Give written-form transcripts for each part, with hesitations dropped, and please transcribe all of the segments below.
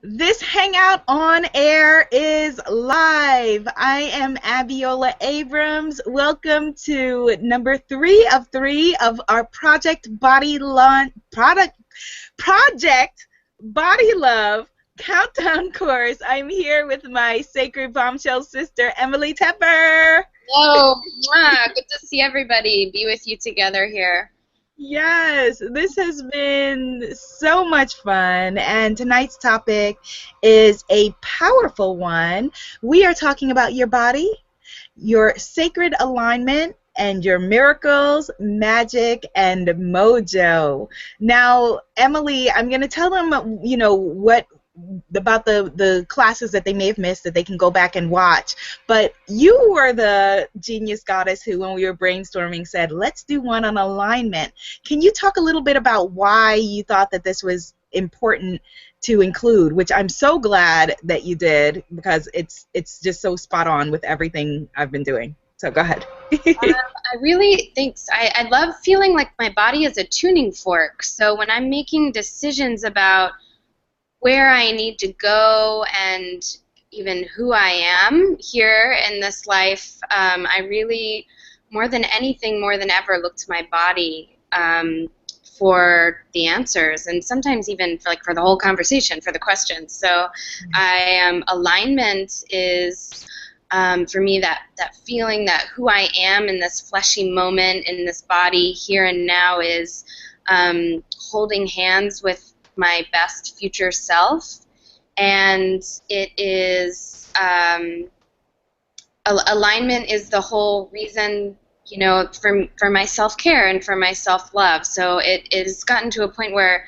This hangout on air is live. I am Abiola Abrams. Welcome to number three of our Project Body Love countdown course. I'm here with my sacred bombshell sister, Emily Tepper. Hello, good to see everybody, be with you together here. Yes, this has been so much fun, and tonight's topic is a powerful one. We are talking about your body, your sacred alignment, and your miracles, magic, and mojo. Now, Emily, I'm going to tell them, what about the classes that they may have missed that they can go back and watch. But you were the genius goddess who, when we were brainstorming, said, let's do one on alignment. Can you talk a little bit about why you thought that this was important to include, which I'm so glad that you did, because it's just so spot on with everything I've been doing. So go ahead. I really think I love feeling like my body is a tuning fork. So when I'm making decisions about where I need to go and even who I am here in this life, I really, more than anything, more than ever, look to my body for the answers, and sometimes even for the whole conversation, for the questions. So alignment is, for me, that feeling that who I am in this fleshy moment, in this body, here and now, is holding hands with my best future self, and it is alignment is the whole reason, for my self-care and for my self-love. So it has gotten to a point where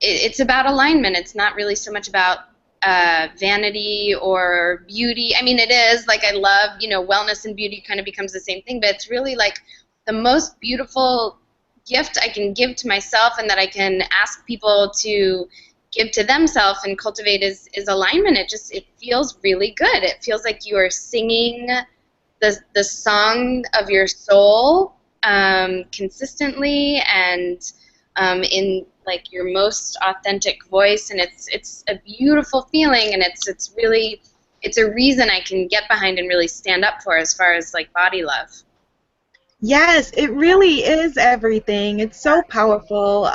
it's about alignment. It's not really so much about vanity or beauty. I mean, it is, like, I love, wellness and beauty kind of becomes the same thing, but it's really like the most beautiful gift I can give to myself and that I can ask people to give to themselves and cultivate is alignment. It feels really good. It feels like you are singing the song of your soul consistently and in like your most authentic voice, and it's a beautiful feeling, and it's a reason I can get behind and really stand up for as far as like body love. Yes, it really is everything. It's so powerful.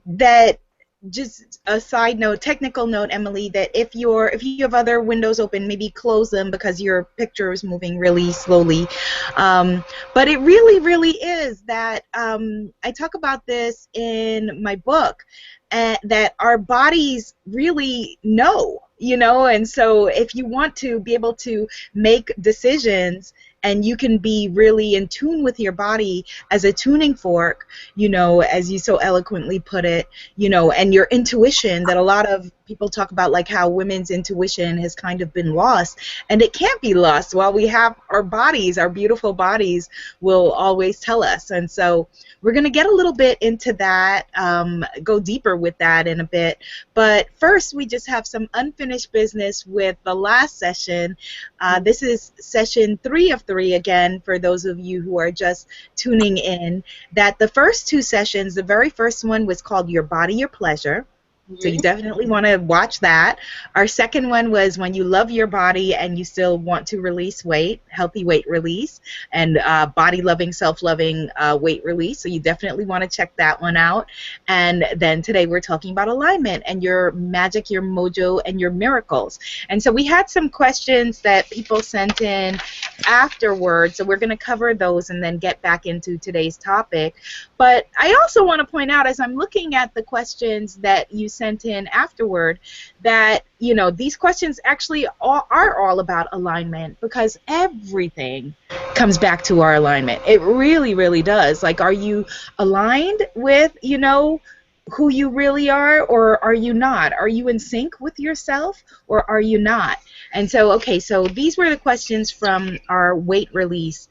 That just a side note, technical note, Emily, that if you have other windows open, maybe close them because your picture is moving really slowly. But it really, really is that I talk about this in my book, that our bodies really know, and so if you want to be able to make decisions and you can be really in tune with your body as a tuning fork, as you so eloquently put it, and your intuition, that a lot of people talk about, like how women's intuition has kind of been lost, and it can't be lost while we have our bodies. Our beautiful bodies will always tell us. And so we're going to get a little bit into that, go deeper with that in a bit. But first, we just have some unfinished business with the last session. This is session 3 of 3, again, for those of you who are just tuning in, that the first 2 sessions, the very first one was called Your Body, Your Pleasure. So you definitely want to watch that. Our second one was When You Love Your Body and You Still Want to Release Weight, Healthy Weight Release, and Body-Loving, Self-Loving Weight Release. So you definitely want to check that one out. And then today we're talking about alignment and your magic, your mojo, and your miracles. And so we had some questions that people sent in afterwards, so we're going to cover those and then get back into today's topic. But I also want to point out, as I'm looking at the questions that you sent in afterward, that these questions actually are all about alignment, because everything comes back to our alignment. It really, really does. Like, are you aligned with who you really are, or are you not? Are you in sync with yourself, or are you not? And so, okay, so these were the questions from our weight release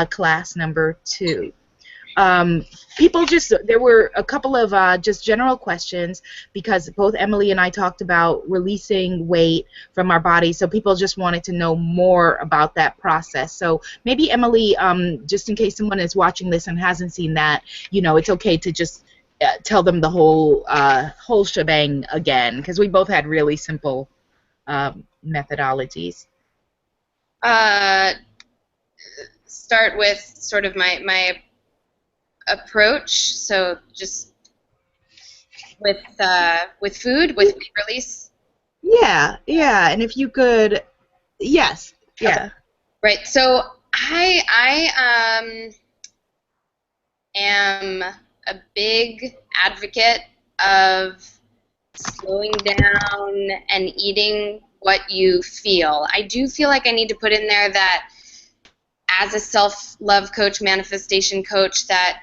class number 2. There were a couple of just general questions, because both Emily and I talked about releasing weight from our body, so people just wanted to know more about that process. So maybe Emily, just in case someone is watching this and hasn't seen that, it's okay to just tell them the whole shebang again, because we both had really simple methodologies. Uh, Start with sort of my approach. So just with food, with weight release. Yeah, yeah, and if you could, yes, Okay. yeah. Right. So I am a big advocate of slowing down and eating what you feel. I do feel like I need to put in there that as a self-love coach, manifestation coach, that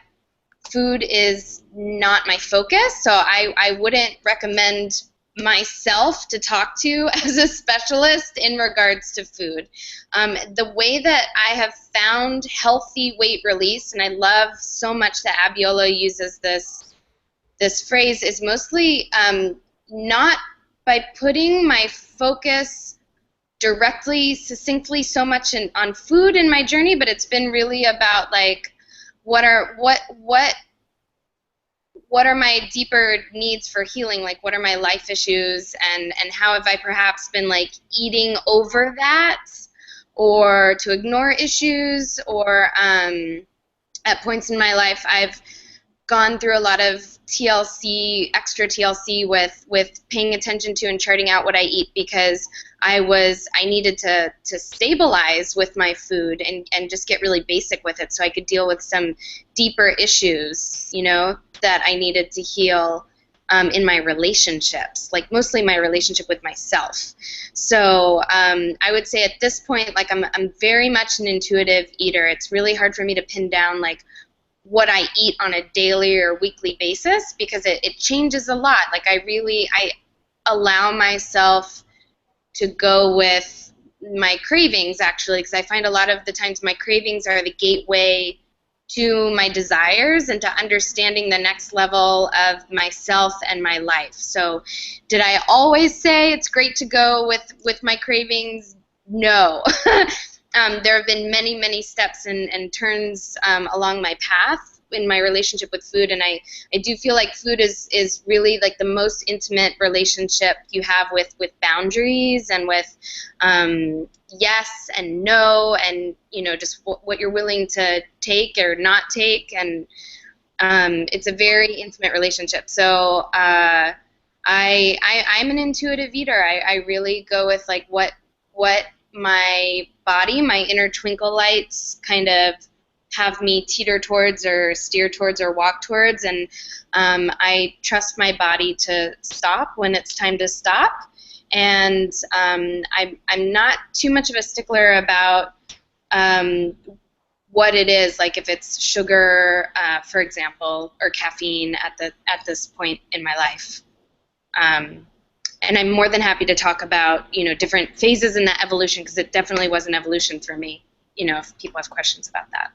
food is not my focus. So I wouldn't recommend myself to talk to as a specialist in regards to food. The way that I have found healthy weight release, and I love so much that Abiola uses this phrase, is mostly not by putting my focus directly, succinctly, so much on food in my journey, but it's been really about like what are my deeper needs for healing, like what are my life issues, and how have I perhaps been like eating over that, or to ignore issues, or at points in my life I've gone through a lot of TLC, extra TLC with paying attention to and charting out what I eat, because I needed to stabilize with my food and just get really basic with it so I could deal with some deeper issues, that I needed to heal in my relationships, like mostly my relationship with myself. So I would say at this point, like I'm very much an intuitive eater. It's really hard for me to pin down like what I eat on a daily or weekly basis, because it changes a lot. Like I allow myself to go with my cravings, actually, because I find a lot of the times my cravings are the gateway to my desires and to understanding the next level of myself and my life. So did I always say it's great to go with my cravings? No. There have been many, many steps and turns along my path in my relationship with food, and I do feel like food is really like the most intimate relationship you have with boundaries and with yes and no, and just what you're willing to take or not take, and it's a very intimate relationship. So I'm an intuitive eater. I really go with like what my body, my inner twinkle lights kind of have me teeter towards or steer towards or walk towards, and I trust my body to stop when it's time to stop. And I'm not too much of a stickler about what it is, like if it's sugar, for example, or caffeine at this point in my life. And I'm more than happy to talk about, different phases in that evolution, because it definitely was an evolution for me, if people have questions about that.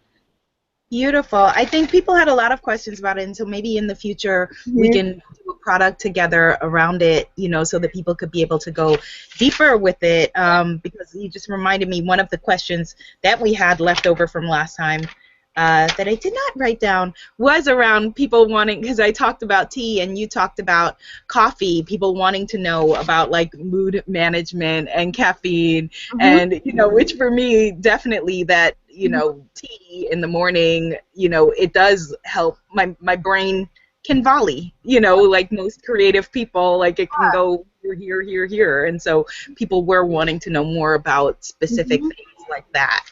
Beautiful. I think people had a lot of questions about it, and so maybe in the future we can do a product together around it, so that people could be able to go deeper with it, because you just reminded me one of the questions that we had left over from last time that I did not write down was around people wanting, because I talked about tea and you talked about coffee, people wanting to know about like mood management and caffeine, and which for me definitely that tea in the morning, it does help my brain can volley, like most creative people, like it can go here, and so people were wanting to know more about specific things like that.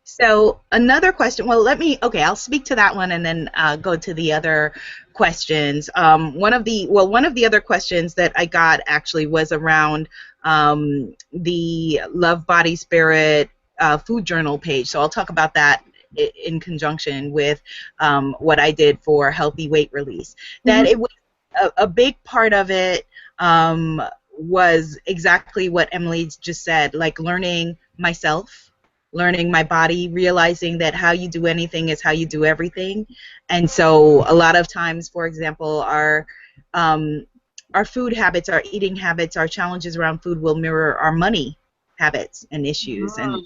So another question, well, I'll speak to that one and then go to the other questions. One of the other questions that I got actually was around the Love, Body, Spirit food journal page. So I'll talk about that in conjunction with what I did for healthy weight release. That it was a big part of it was exactly what Emily just said, like learning myself, learning my body, realizing that how you do anything is how you do everything. And so a lot of times, for example, our food habits, our eating habits, our challenges around food will mirror our money habits and issues. And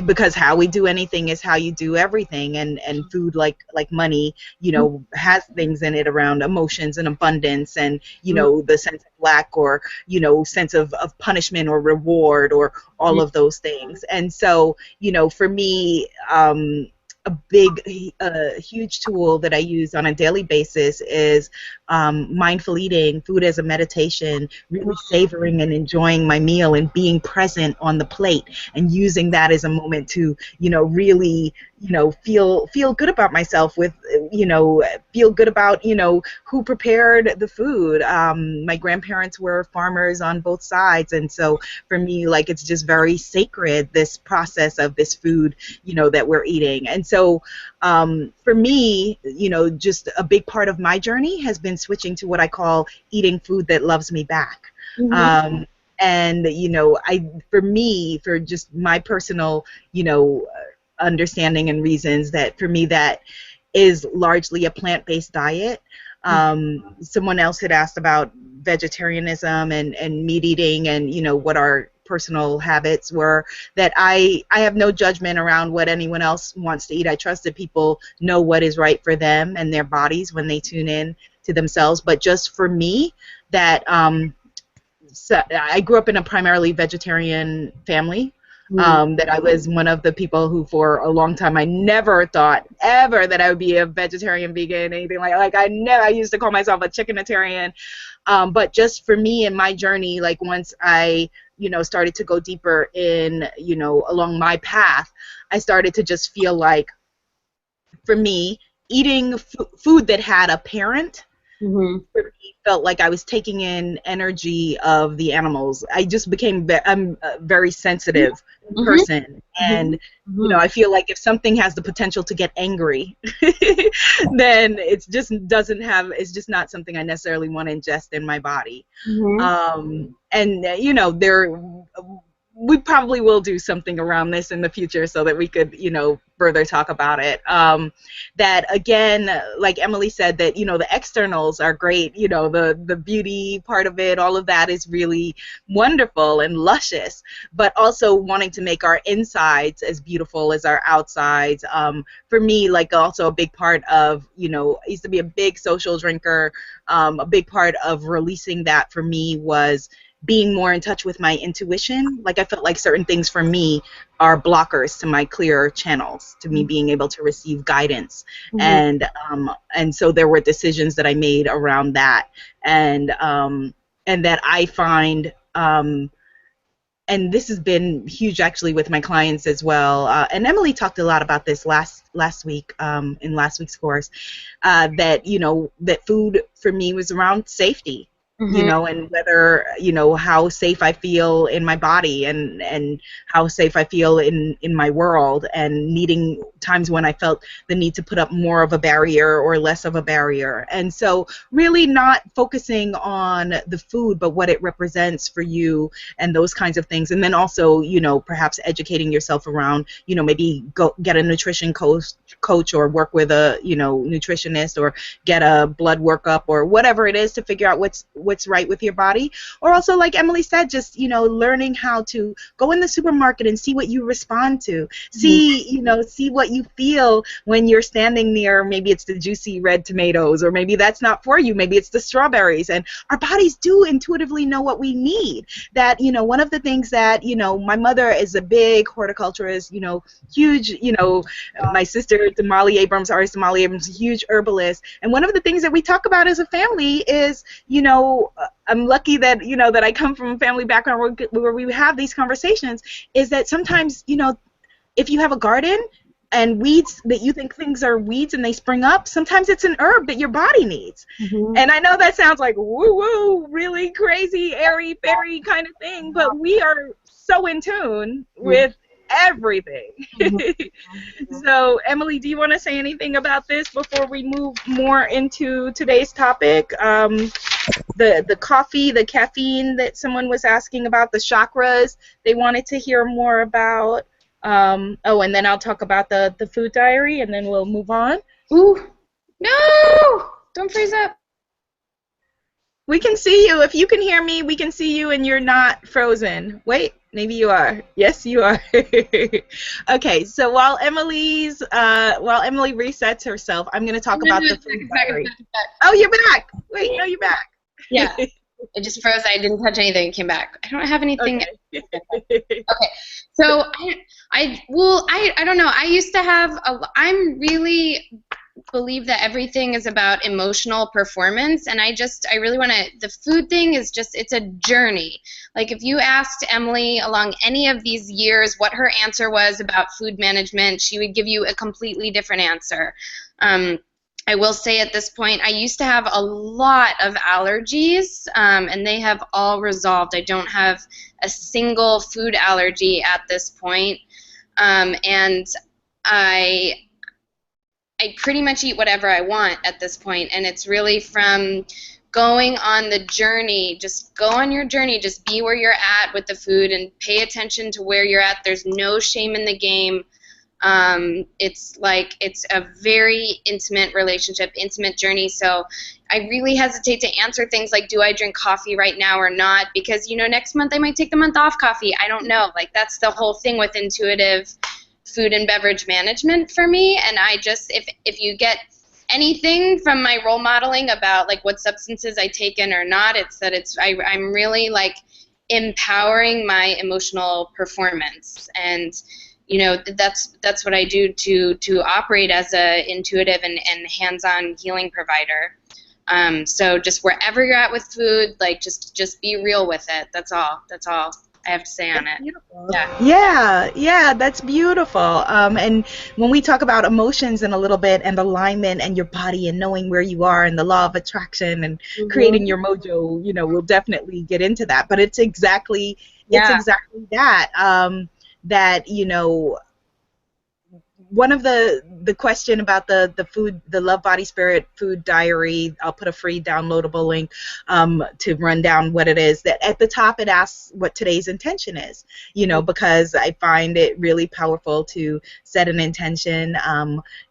because how we do anything is how you do everything, and food, like money, has things in it around emotions and abundance, and the sense of lack, or sense of punishment or reward, or all of those things. And so for me, a huge tool that I use on a daily basis is mindful eating, food as a meditation, really savoring and enjoying my meal and being present on the plate, and using that as a moment to, really, feel good about myself, with, feel good about, who prepared the food. My grandparents were farmers on both sides, and so for me, like, it's just very sacred, this process of this food, that we're eating. And so for me, just a big part of my journey has been switching to what I call eating food that loves me back. And for me, for just my personal, understanding and reasons, that for me that is largely a plant-based diet. Someone else had asked about vegetarianism and meat eating, and what our personal habits were. That I have no judgment around what anyone else wants to eat. I trust that people know what is right for them and their bodies when they tune in to themselves. But just for me, that so I grew up in a primarily vegetarian family. That I was one of the people who, for a long time, I never thought ever that I would be a vegetarian, vegan, anything like I used to call myself a chickenitarian. But just for me in my journey, like, once I started to go deeper in, along my path, I started to just feel like, for me, eating food that had a parent, for me, felt like I was taking in energy of the animals. I just became I'm a very sensitive person, and I feel like if something has the potential to get angry, then it's just not something I necessarily want to ingest in my body. And there, we probably will do something around this in the future so that we could, further talk about it. That, again, like Emily said, that, the externals are great, the beauty part of it, all of that is really wonderful and luscious, but also wanting to make our insides as beautiful as our outsides. For me, like, also a big part of, I used to be a big social drinker. A big part of releasing that for me was being more in touch with my intuition. Like, I felt like certain things for me are blockers to my clear channels, to me being able to receive guidance. And so there were decisions that I made around that, and that I find, and this has been huge actually with my clients as well. And Emily talked a lot about this last week, in last week's course, that that food for me was around safety. And whether, how safe I feel in my body, and how safe I feel in my world, and needing times when I felt the need to put up more of a barrier or less of a barrier. And so really not focusing on the food, but what it represents for you, and those kinds of things. And then also, perhaps educating yourself around, maybe go get a nutrition coach, or work with a, nutritionist, or get a blood workup, or whatever it is, to figure out what's right with your body. Or also, like Emily said, just learning how to go in the supermarket and see what you respond to, see what you feel when you're standing near, maybe it's the juicy red tomatoes, or maybe that's not for you, maybe it's the strawberries. And our bodies do intuitively know what we need. That, one of the things that, my mother is a big horticulturist, huge, my sister Abrams, artist Molly Abrams, a huge herbalist. And one of the things that we talk about as a family is, I'm lucky that, that I come from a family background where we have these conversations, is that sometimes, if you have a garden and weeds that you think things are weeds and they spring up, sometimes it's an herb that your body needs. And I know that sounds like woo-woo, really crazy, airy, fairy kind of thing, but we are so in tune with everything. So, Emily, do you want to say anything about this before we move more into today's topic? The coffee, the caffeine that someone was asking about, the chakras, they wanted to hear more about. And then I'll talk about the food diary, and then we'll move on. Ooh, no! Don't freeze up. We can see you. If you can hear me, we can see you, and you're not frozen. Wait. Maybe you are. Yes, you are. Okay, so while Emily resets herself, I'm going to Oh, talk no, no, about the it's food back, it's diary. back, it's back. Oh, you're back. Wait, no, you're back. Yeah, it just froze. I didn't touch anything. It came back. I don't have anything. Okay. Okay, so I don't know. I used to have I'm really believe that everything is about emotional performance, and I really want to. The food thing is just it's a journey. Like if you asked Emily along any of these years what her answer was about food management, she would give you a completely different answer. Um, I will say at this point, I used to have a lot of allergies, and they have all resolved. I don't have a single food allergy at this point. And I I pretty much eat whatever I want at this point, and it's really from going on the journey. Just go on your journey. Just be where you're at with the food and pay attention to where you're at. There's no shame in the game. It's like it's a very intimate relationship, intimate journey. So I really hesitate to answer things like, do I drink coffee right now or not? Because, next month I might take the month off coffee. I don't know. Like, that's the whole thing with intuitive food and beverage management for me. And I just, if you get anything from my role modeling about like what substances I take in or not, it's that I'm really like empowering my emotional performance. And that's what I do to operate as a intuitive and hands-on healing provider. So just wherever you're at with food, like just be real with it. That's all I have to say on That's it. beautiful. Yeah. Yeah, yeah, that's beautiful. And when we talk about emotions in a little bit and alignment and your body and knowing where you are and the law of attraction and creating Mm-hmm. your mojo, we'll definitely get into that. But it's Yeah. exactly that. That one of the question about the food, the Love Body Spirit food diary, I'll put a free downloadable link to run down what it is. That at the top it asks what today's intention is, because I find it really powerful to set an intention,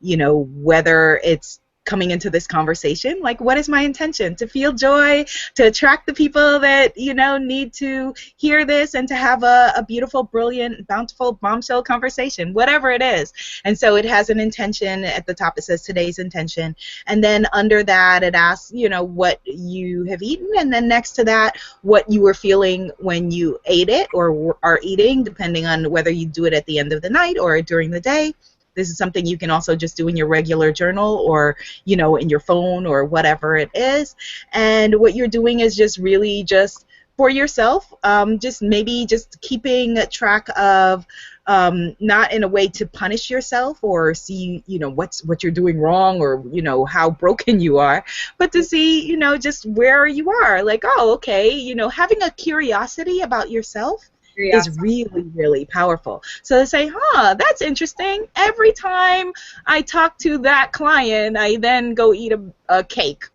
whether it's coming into this conversation, like what is my intention? To feel joy, to attract the people that need to hear this, and to have a beautiful, brilliant, bountiful bombshell conversation, whatever it is. And so it has an intention at the top. It says today's intention, and then under that it asks what you have eaten, and then next to that what you were feeling when you ate it or are eating, depending on whether you do it at the end of the night or during the day. This is something you can also just do in your regular journal or, in your phone or whatever it is. And what you're doing is just really just for yourself, just maybe just keeping track of, not in a way to punish yourself or see, what you're doing wrong or, how broken you are, but to see, just where you are. Like, oh, okay, having a curiosity about yourself is Curiosity. really, really powerful. So to say, that's interesting. Every time I talk to that client, I then go eat a cake.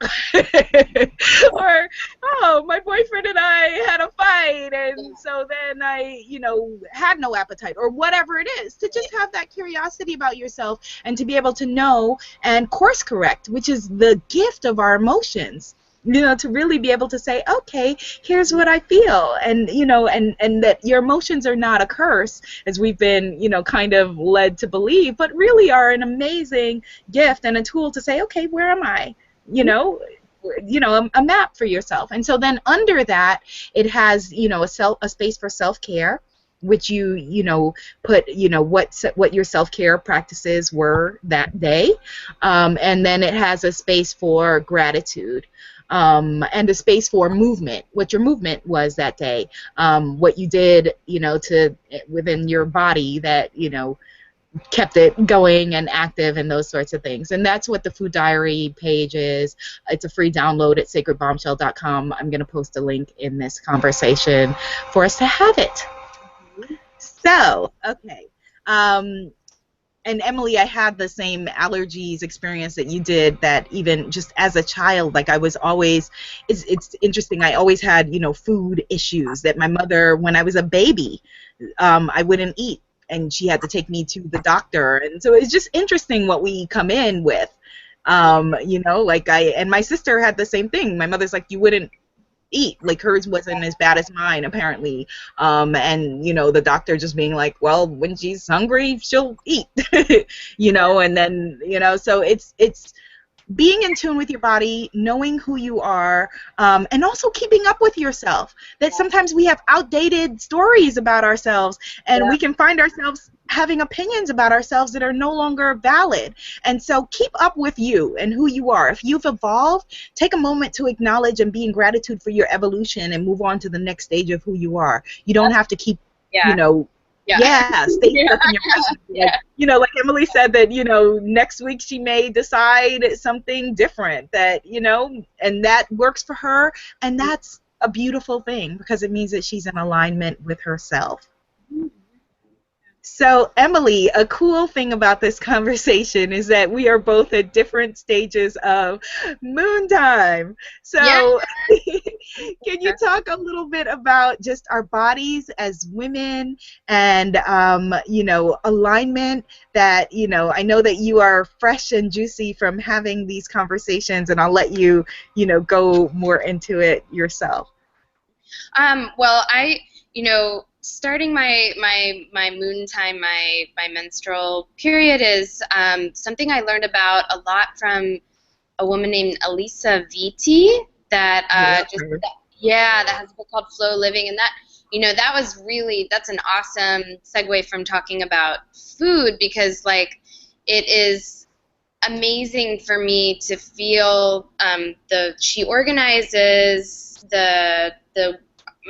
Or, oh, my boyfriend and I had a fight, and so then I, had no appetite, or whatever it is. To just have that curiosity about yourself and to be able to know and course correct, which is the gift of our emotions. To really be able to say, okay, here's what I feel, and and that your emotions are not a curse, as we've been, kind of led to believe, but really are an amazing gift and a tool to say, okay, where am I? A map for yourself. And so then under that, it has, a space for self-care, which put what your self-care practices were that day, and then it has a space for gratitude, and a space for movement, what your movement was that day, what you did, to within your body that, kept it going and active and those sorts of things. And that's what the food diary page is. It's a free download at sacredbombshell.com. I'm going to post a link in this conversation for us to have it. So, okay. And Emily, I had the same allergies experience that you did, that even just as a child, like I was always, it's interesting, I always had, food issues that my mother, when I was a baby, I wouldn't eat, and she had to take me to the doctor. And so it's just interesting what we come in with, and my sister had the same thing. My mother's like, you wouldn't eat. Like hers wasn't as bad as mine, apparently. And the doctor just being like, well, when she's hungry, she'll eat. And then so it's being in tune with your body, knowing who you are, and also keeping up with yourself. That sometimes we have outdated stories about ourselves, and we can find ourselves having opinions about ourselves that are no longer valid. And so keep up with you and who you are. If you've evolved, take a moment to acknowledge and be in gratitude for your evolution and move on to the next stage of who you are. You don't have to keep, stay stuck in your present. Like Emily said that, next week she may decide something different that, and that works for her. And that's a beautiful thing because it means that she's in alignment with herself. So, Emily, a cool thing about this conversation is that we are both at different stages of moon time. So, can you talk a little bit about just our bodies as women and, alignment that, I know that you are fresh and juicy from having these conversations, and I'll let you, go more into it yourself. Well, starting my moon time, my menstrual period is something I learned about a lot from a woman named Elisa Vitti that that has a book called Flow Living, and that's an awesome segue from talking about food, because it is amazing for me to feel she organizes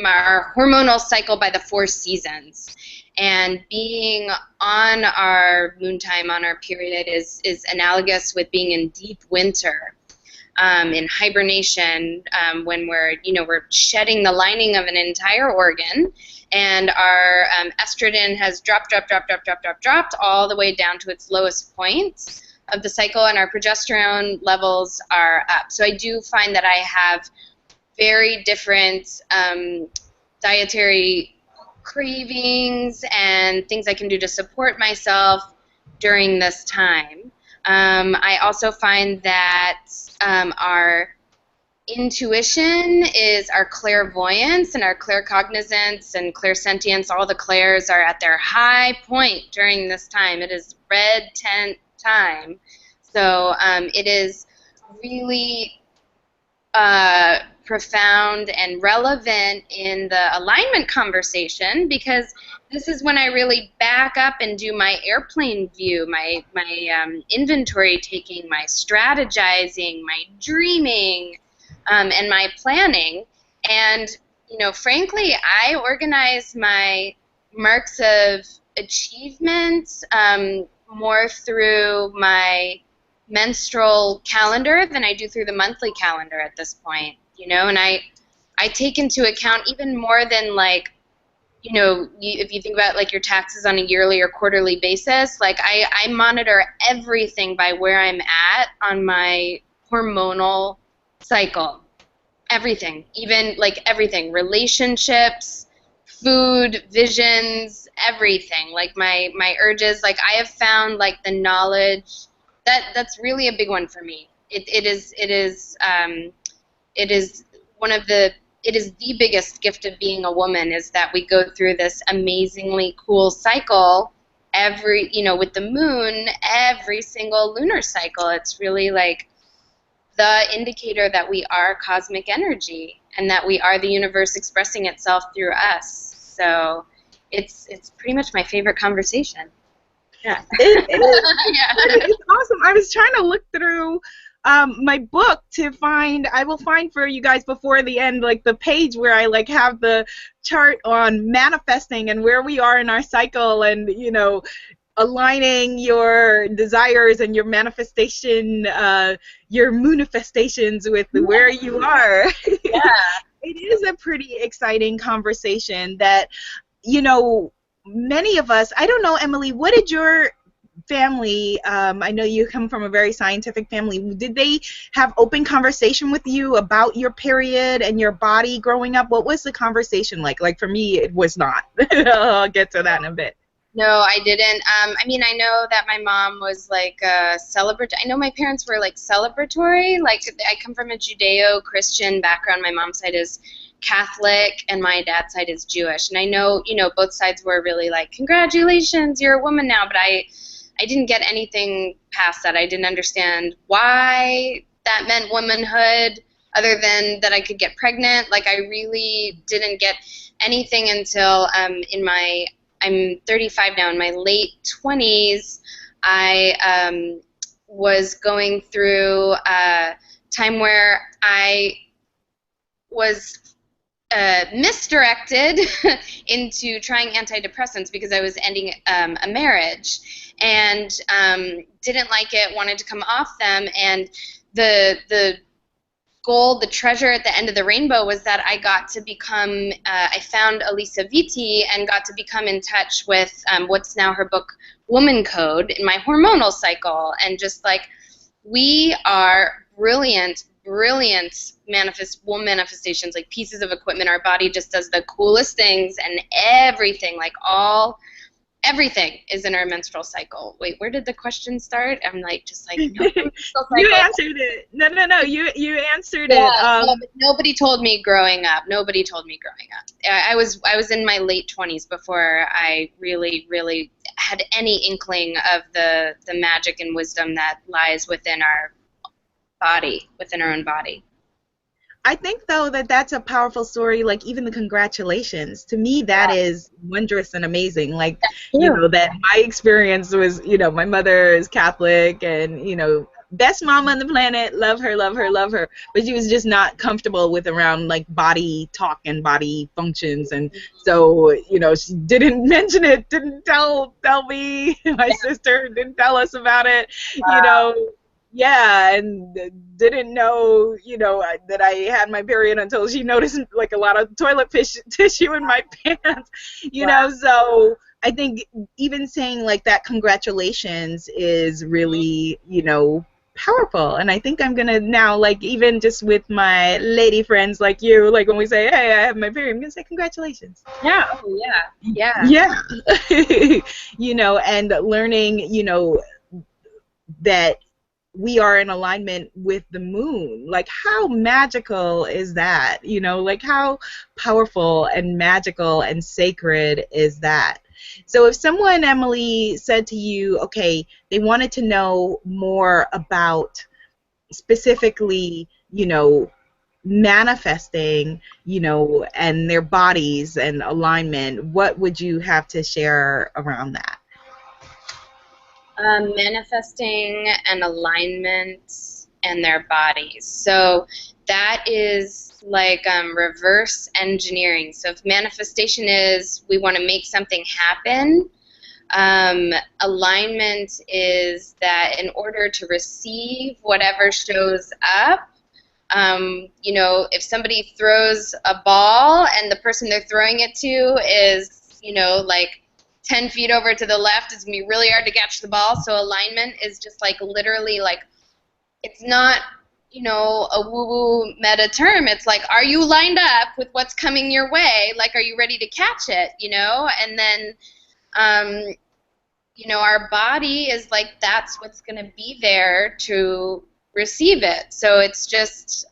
our hormonal cycle by the 4 seasons, and being on our moon time, on our period, is analogous with being in deep winter, in hibernation, when we're shedding the lining of an entire organ, and our estrogen has dropped all the way down to its lowest point of the cycle, and our progesterone levels are up. So I do find that I have very different dietary cravings and things I can do to support myself during this time. I also find that our intuition is our clairvoyance and our claircognizance and clairsentience. All the clairs are at their high point during this time. It is red tent time. So it is really profound and relevant in the alignment conversation, because this is when I really back up and do my airplane view, my inventory taking, my strategizing, my dreaming, and my planning. And frankly, I organize my marks of achievement more through my menstrual calendar than I do through the monthly calendar at this point, and I take into account even more than if you think about your taxes on a yearly or quarterly basis, I monitor everything by where I'm at on my hormonal cycle. Everything, even everything, relationships, food, visions, everything, my urges. I have found the knowledge that's really a big one for me. It is the biggest gift of being a woman, is that we go through this amazingly cool cycle with the moon, every single lunar cycle. It's really the indicator that we are cosmic energy and that we are the universe expressing itself through us. So it's pretty much my favorite conversation. Yeah. It's awesome. I was trying to look through my book to find, I will find for you guys before the end, the page where I have the chart on manifesting and where we are in our cycle, and aligning your desires and your manifestation, your moonifestations with where you are. Yeah. It is a pretty exciting conversation that, many of us, I don't know, Emily, what did your family, I know you come from a very scientific family, did they have open conversation with you about your period and your body growing up? What was the conversation like? For me, it was not. I'll get to that in a bit. No, I didn't. I mean, I know that my mom was like celebratory. I know my parents were like celebratory. Like, I come from a Judeo-Christian background. My mom's side is Catholic, and my dad's side is Jewish. And I know, both sides were really like, "Congratulations, you're a woman now." But I didn't get anything past that. I didn't understand why that meant womanhood, other than that I could get pregnant. Like, I really didn't get anything until I'm 35 now. In my late 20s, I was going through a time where I was misdirected into trying antidepressants because I was ending a marriage, and didn't like it, wanted to come off them, and the gold, the treasure at the end of the rainbow was that I got to become, I found Elisa Vitti and got to become in touch with what's now her book, Woman Code, in my hormonal cycle. And just like, we are brilliant, brilliant manifestations, like pieces of equipment. Our body just does the coolest things, and everything, like everything is in our menstrual cycle. Wait, where did the question start? I'm like, just like, no, menstrual cycle. You answered it. No. You answered Yeah, it. no, but nobody told me growing up. Nobody told me growing up. I was in my late 20s before I really, really had any inkling of the magic and wisdom that lies within our body, within our own body. I think though that that's a powerful story. Like even the congratulations, to me that is wondrous and amazing. Like that my experience was, my mother is Catholic, and best mama on the planet, love her, love her, love her. But she was just not comfortable with around like body talk and body functions, and so she didn't mention it, didn't tell me. My sister didn't tell us about it. Yeah, and didn't know, that I had my period until she noticed like a lot of toilet tissue in my pants, So I think even saying like that congratulations is really, powerful. And I think I'm gonna now, like even just with my lady friends like you, like when we say, hey, I have my period, I'm gonna say congratulations. Yeah. Oh, yeah. Yeah. And learning, that we are in alignment with the moon. Like how magical is that? Like how powerful and magical and sacred is that? So if someone, Emily, said to you, okay, they wanted to know more about specifically, manifesting, and their bodies and alignment, what would you have to share around that? Manifesting and alignment and their bodies. So that is like reverse engineering. So if manifestation is we want to make something happen, alignment is that in order to receive whatever shows up, if somebody throws a ball and the person they're throwing it to is, like 10 feet over to the left, it's going to be really hard to catch the ball. So alignment is just like literally like, it's not, a woo-woo meta term. It's like, are you lined up with what's coming your way? Like, are you ready to catch it, And then, our body is like, that's what's going to be there to receive it. So it's just,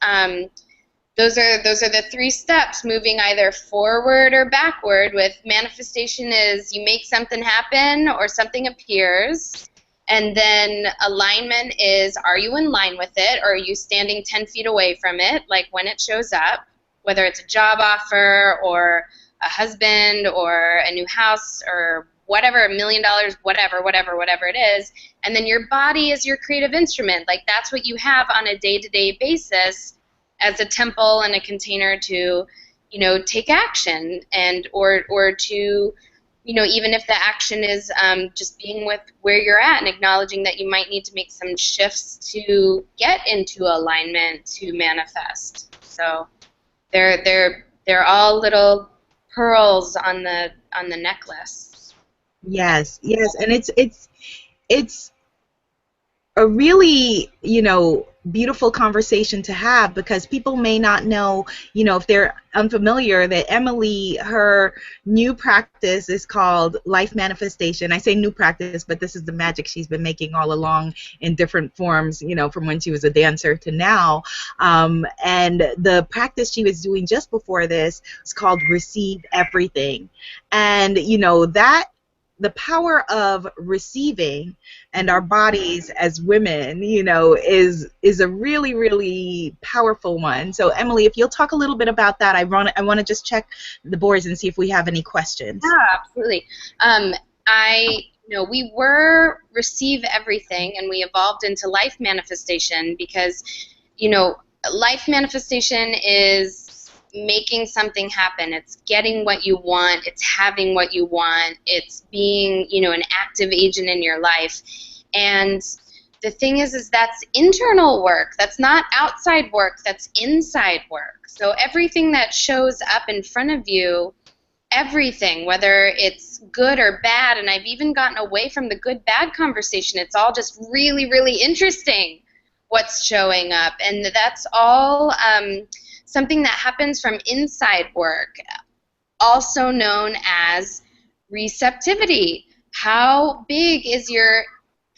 those are the three steps, moving either forward or backward. With manifestation is you make something happen or something appears, and then alignment is are you in line with it or are you standing 10 feet away from it, like when it shows up, whether it's a job offer or a husband or a new house or whatever, $1 million, whatever it is. And then your body is your creative instrument. Like that's what you have on a day-to-day basis as a temple and a container to, take action and or to, even if the action is just being with where you're at and acknowledging that you might need to make some shifts to get into alignment to manifest. So they're all little pearls on the necklace. Yes, and it's a really, beautiful conversation to have, because people may not know, if they're unfamiliar, that Emily, her new practice is called life manifestation. I say new practice, but this is the magic she's been making all along in different forms, from when she was a dancer to now. And the practice she was doing just before this was called Receive Everything. And, that the power of receiving and our bodies as women, is a really, really powerful one. So, Emily, if you'll talk a little bit about that, I want to just check the boards and see if we have any questions. Yeah, absolutely. We were Receive Everything, and we evolved into life manifestation because, life manifestation is making something happen. It's getting what you want. It's having what you want. It's being, an active agent in your life. And the thing is that's internal work. That's not outside work. That's inside work. So everything that shows up in front of you, everything, whether it's good or bad, and I've even gotten away from the good-bad conversation. It's all just really, really interesting what's showing up. And that's all something that happens from inside work, also known as receptivity. How big is your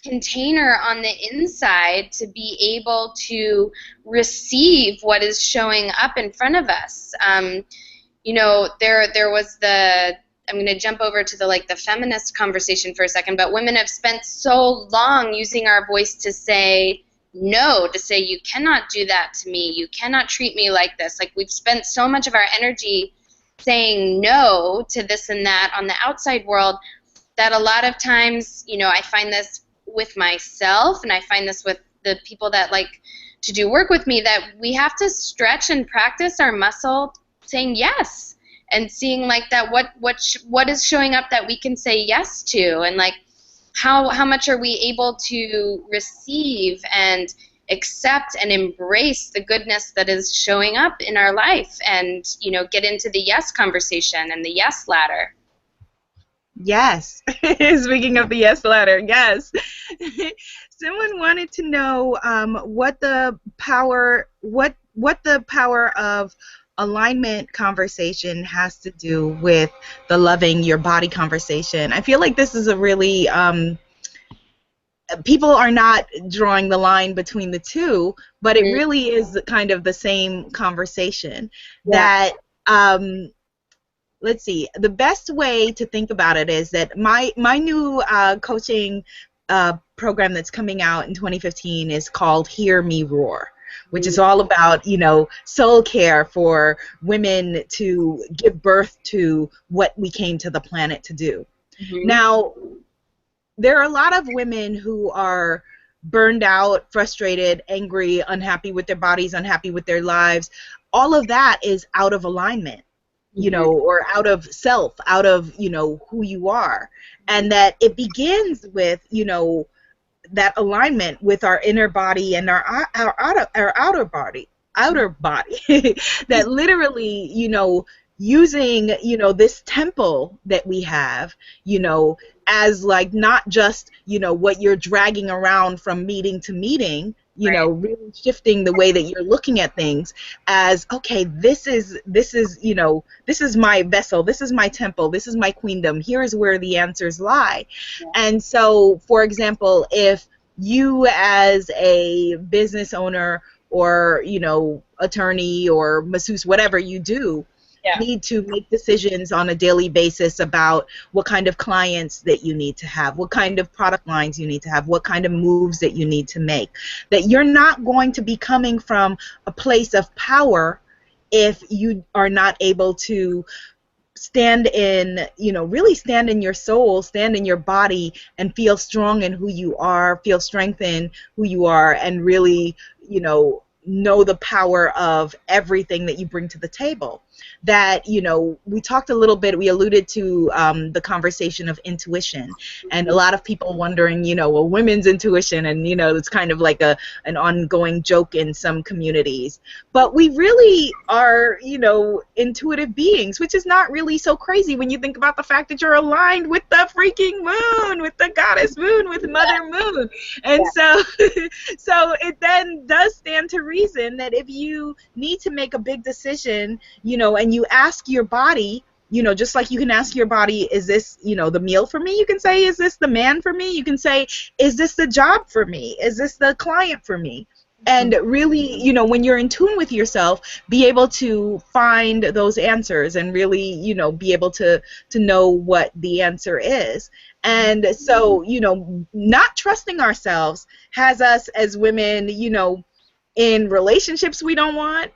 container on the inside to be able to receive what is showing up in front of us? There was I'm going to jump over to the feminist conversation for a second, but women have spent so long using our voice to say no, to say you cannot do that to me, you cannot treat me like this. Like, we've spent so much of our energy saying no to this and that on the outside world that a lot of times, I find this with myself, and I find this with the people that like to do work with me, that we have to stretch and practice our muscle saying yes, and seeing that what is showing up that we can say yes to, and how much are we able to receive and accept and embrace the goodness that is showing up in our life, and get into the yes conversation and the yes ladder. Yes. Speaking of the yes ladder, yes. Someone wanted to know what the power of alignment conversation has to do with the loving your body conversation. I feel like this is a really people are not drawing the line between the two, but it really is kind of the same conversation. Yeah. That let's see, the best way to think about it is that my new coaching program that's coming out in 2015 is called Hear Me Roar, which is all about, soul care for women to give birth to what we came to the planet to do. Now, there are a lot of women who are burned out, frustrated, angry, unhappy with their bodies, unhappy with their lives. All of that is out of alignment, or out of self, out of, who you are. And that it begins with, that alignment with our inner body and our outer body, that literally, using, this temple that we have, as not just, what you're dragging around from meeting to meeting, really shifting the way that you're looking at things as, okay, this is my vessel, this is my temple, this is my queendom, here is where the answers lie. And so, for example, if you as a business owner or, attorney or masseuse, whatever you do, need to make decisions on a daily basis about what kind of clients that you need to have, what kind of product lines you need to have, what kind of moves that you need to make, that you're not going to be coming from a place of power if you are not able to stand in, really stand in your soul, stand in your body, and feel strong in who you are, feel strength in who you are, and really, know the power of everything that you bring to the table. that, you know, we talked a little bit, we alluded to the conversation of intuition, and a lot of people wondering, you know, well, women's intuition, and, you know, it's kind of like an ongoing joke in some communities. But we really are, you know, intuitive beings, which is not really so crazy when you think about the fact that you're aligned with the freaking moon, with the goddess moon, with Mother Moon. And so, so it then does stand to reason that if you need to make a big decision, you know, and you ask your body, you know, just like you can ask your body, is this, you know, the meal for me? You can say, is this the man for me? You can say, is this the job for me? Is this the client for me? And really, you know, when you're in tune with yourself, be able to find those answers and really, you know, be able to know what the answer is. And so, you know, not trusting ourselves has us as women, you know, in relationships we don't want,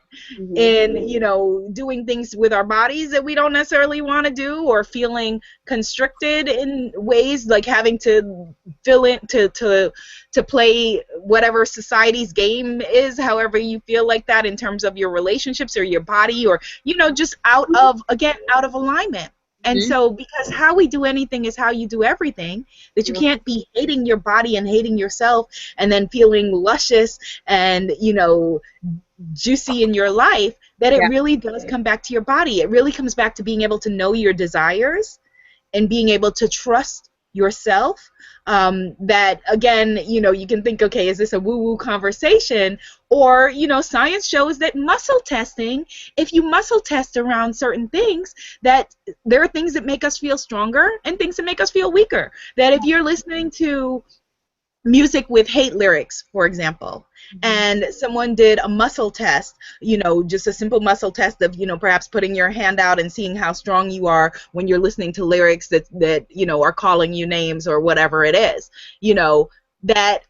in, you know, doing things with our bodies that we don't necessarily want to do, or feeling constricted in ways like having to fill in to play whatever society's game is, however you feel like that in terms of your relationships or your body, or, you know, just out of, again, out of alignment. And so, because how we do anything is how you do everything, that you can't be hating your body and hating yourself and then feeling luscious and, you know, juicy in your life, that it really does come back to your body. It really comes back to being able to know your desires and being able to trust yourself. That, again, you know, you can think, okay, is this a woo-woo conversation? Or, you know, science shows that muscle testing, if you muscle test around certain things, that there are things that make us feel stronger and things that make us feel weaker. That if you're listening to music with hate lyrics, for example, and someone did a muscle test, you know, just a simple muscle test of, you know, perhaps putting your hand out and seeing how strong you are when you're listening to lyrics that you know, are calling you names or whatever it is, you know, that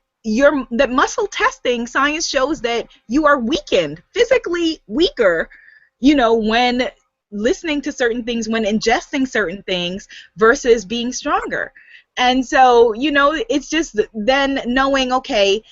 muscle testing, science shows that you are weakened, physically weaker, you know, when listening to certain things, when ingesting certain things, versus being stronger. And so, you know, it's just then knowing, okay,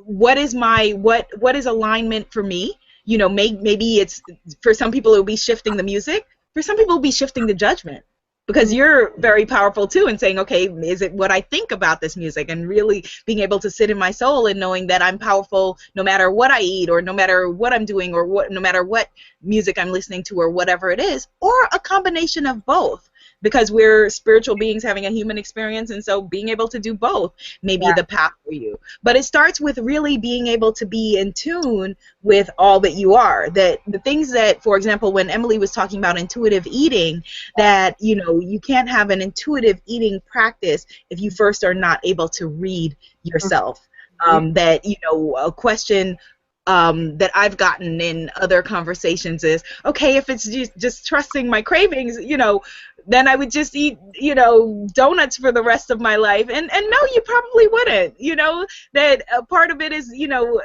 what is alignment for me? You know, maybe it's, for some people it'll be shifting the music. For some people it'll be shifting the judgment, because you're very powerful too in saying, okay, is it what I think about this music, and really being able to sit in my soul and knowing that I'm powerful no matter what I eat, or no matter what I'm doing, or no matter what music I'm listening to, or whatever it is, or a combination of both. Because we're spiritual beings having a human experience, and so being able to do both may be the path for you. But it starts with really being able to be in tune with all that you are. That the things that, for example, when Emily was talking about intuitive eating, that, you know, you can't have an intuitive eating practice if you first are not able to read yourself. That, you know, a question that I've gotten in other conversations is, okay, if it's just trusting my cravings, you know, then I would just eat, you know, donuts for the rest of my life. And no, you probably wouldn't. You know, that a part of it is, you know,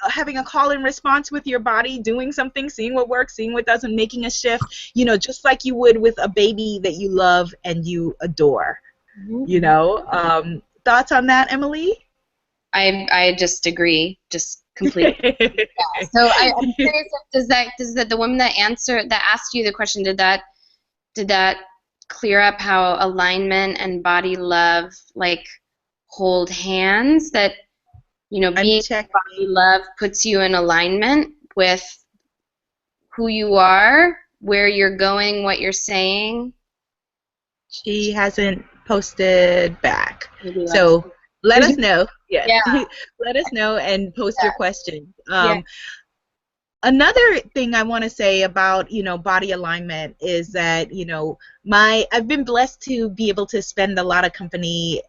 having a call and response with your body, doing something, seeing what works, seeing what doesn't, making a shift, you know, just like you would with a baby that you love and you adore. You know, thoughts on that, Emily? I just agree, just completely. So I'm curious, does that the woman that asked you the question, did that clear up how alignment and body love like hold hands? That, you know, being body love puts you in alignment with who you are, where you're going, what you're saying. She hasn't posted back, so let us know. Let us know and post your questions. Another thing I want to say about, you know, body alignment is that, you know, I've been blessed to be able to spend a lot of company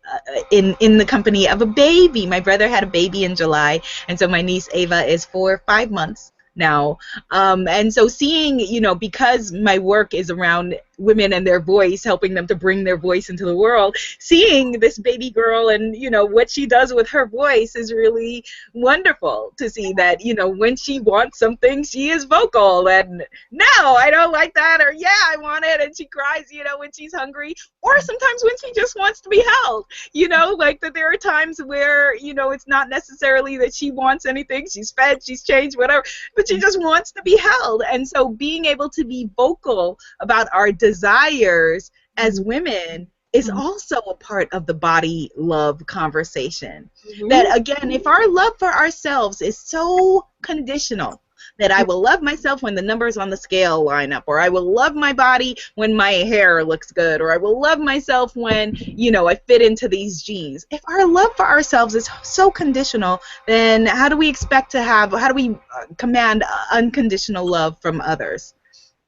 in the company of a baby. My brother had a baby in July, and so my niece Ava is 4 or 5 months now. And so seeing, you know, because my work is around women and their voice, helping them to bring their voice into the world. Seeing this baby girl and, you know, what she does with her voice is really wonderful to see that, you know, when she wants something, she is vocal and no, I don't like that, or yeah, I want it, and she cries, you know, when she's hungry, or sometimes when she just wants to be held, you know, like that there are times where, you know, it's not necessarily that she wants anything, she's fed, she's changed, whatever, but she just wants to be held. And so being able to be vocal about our desires as women is also a part of the body love conversation. That again, if our love for ourselves is so conditional, that I will love myself when the numbers on the scale line up, or I will love my body when my hair looks good, or I will love myself when, you know, I fit into these jeans. If our love for ourselves is so conditional, then how do we expect to have, how do we command unconditional love from others?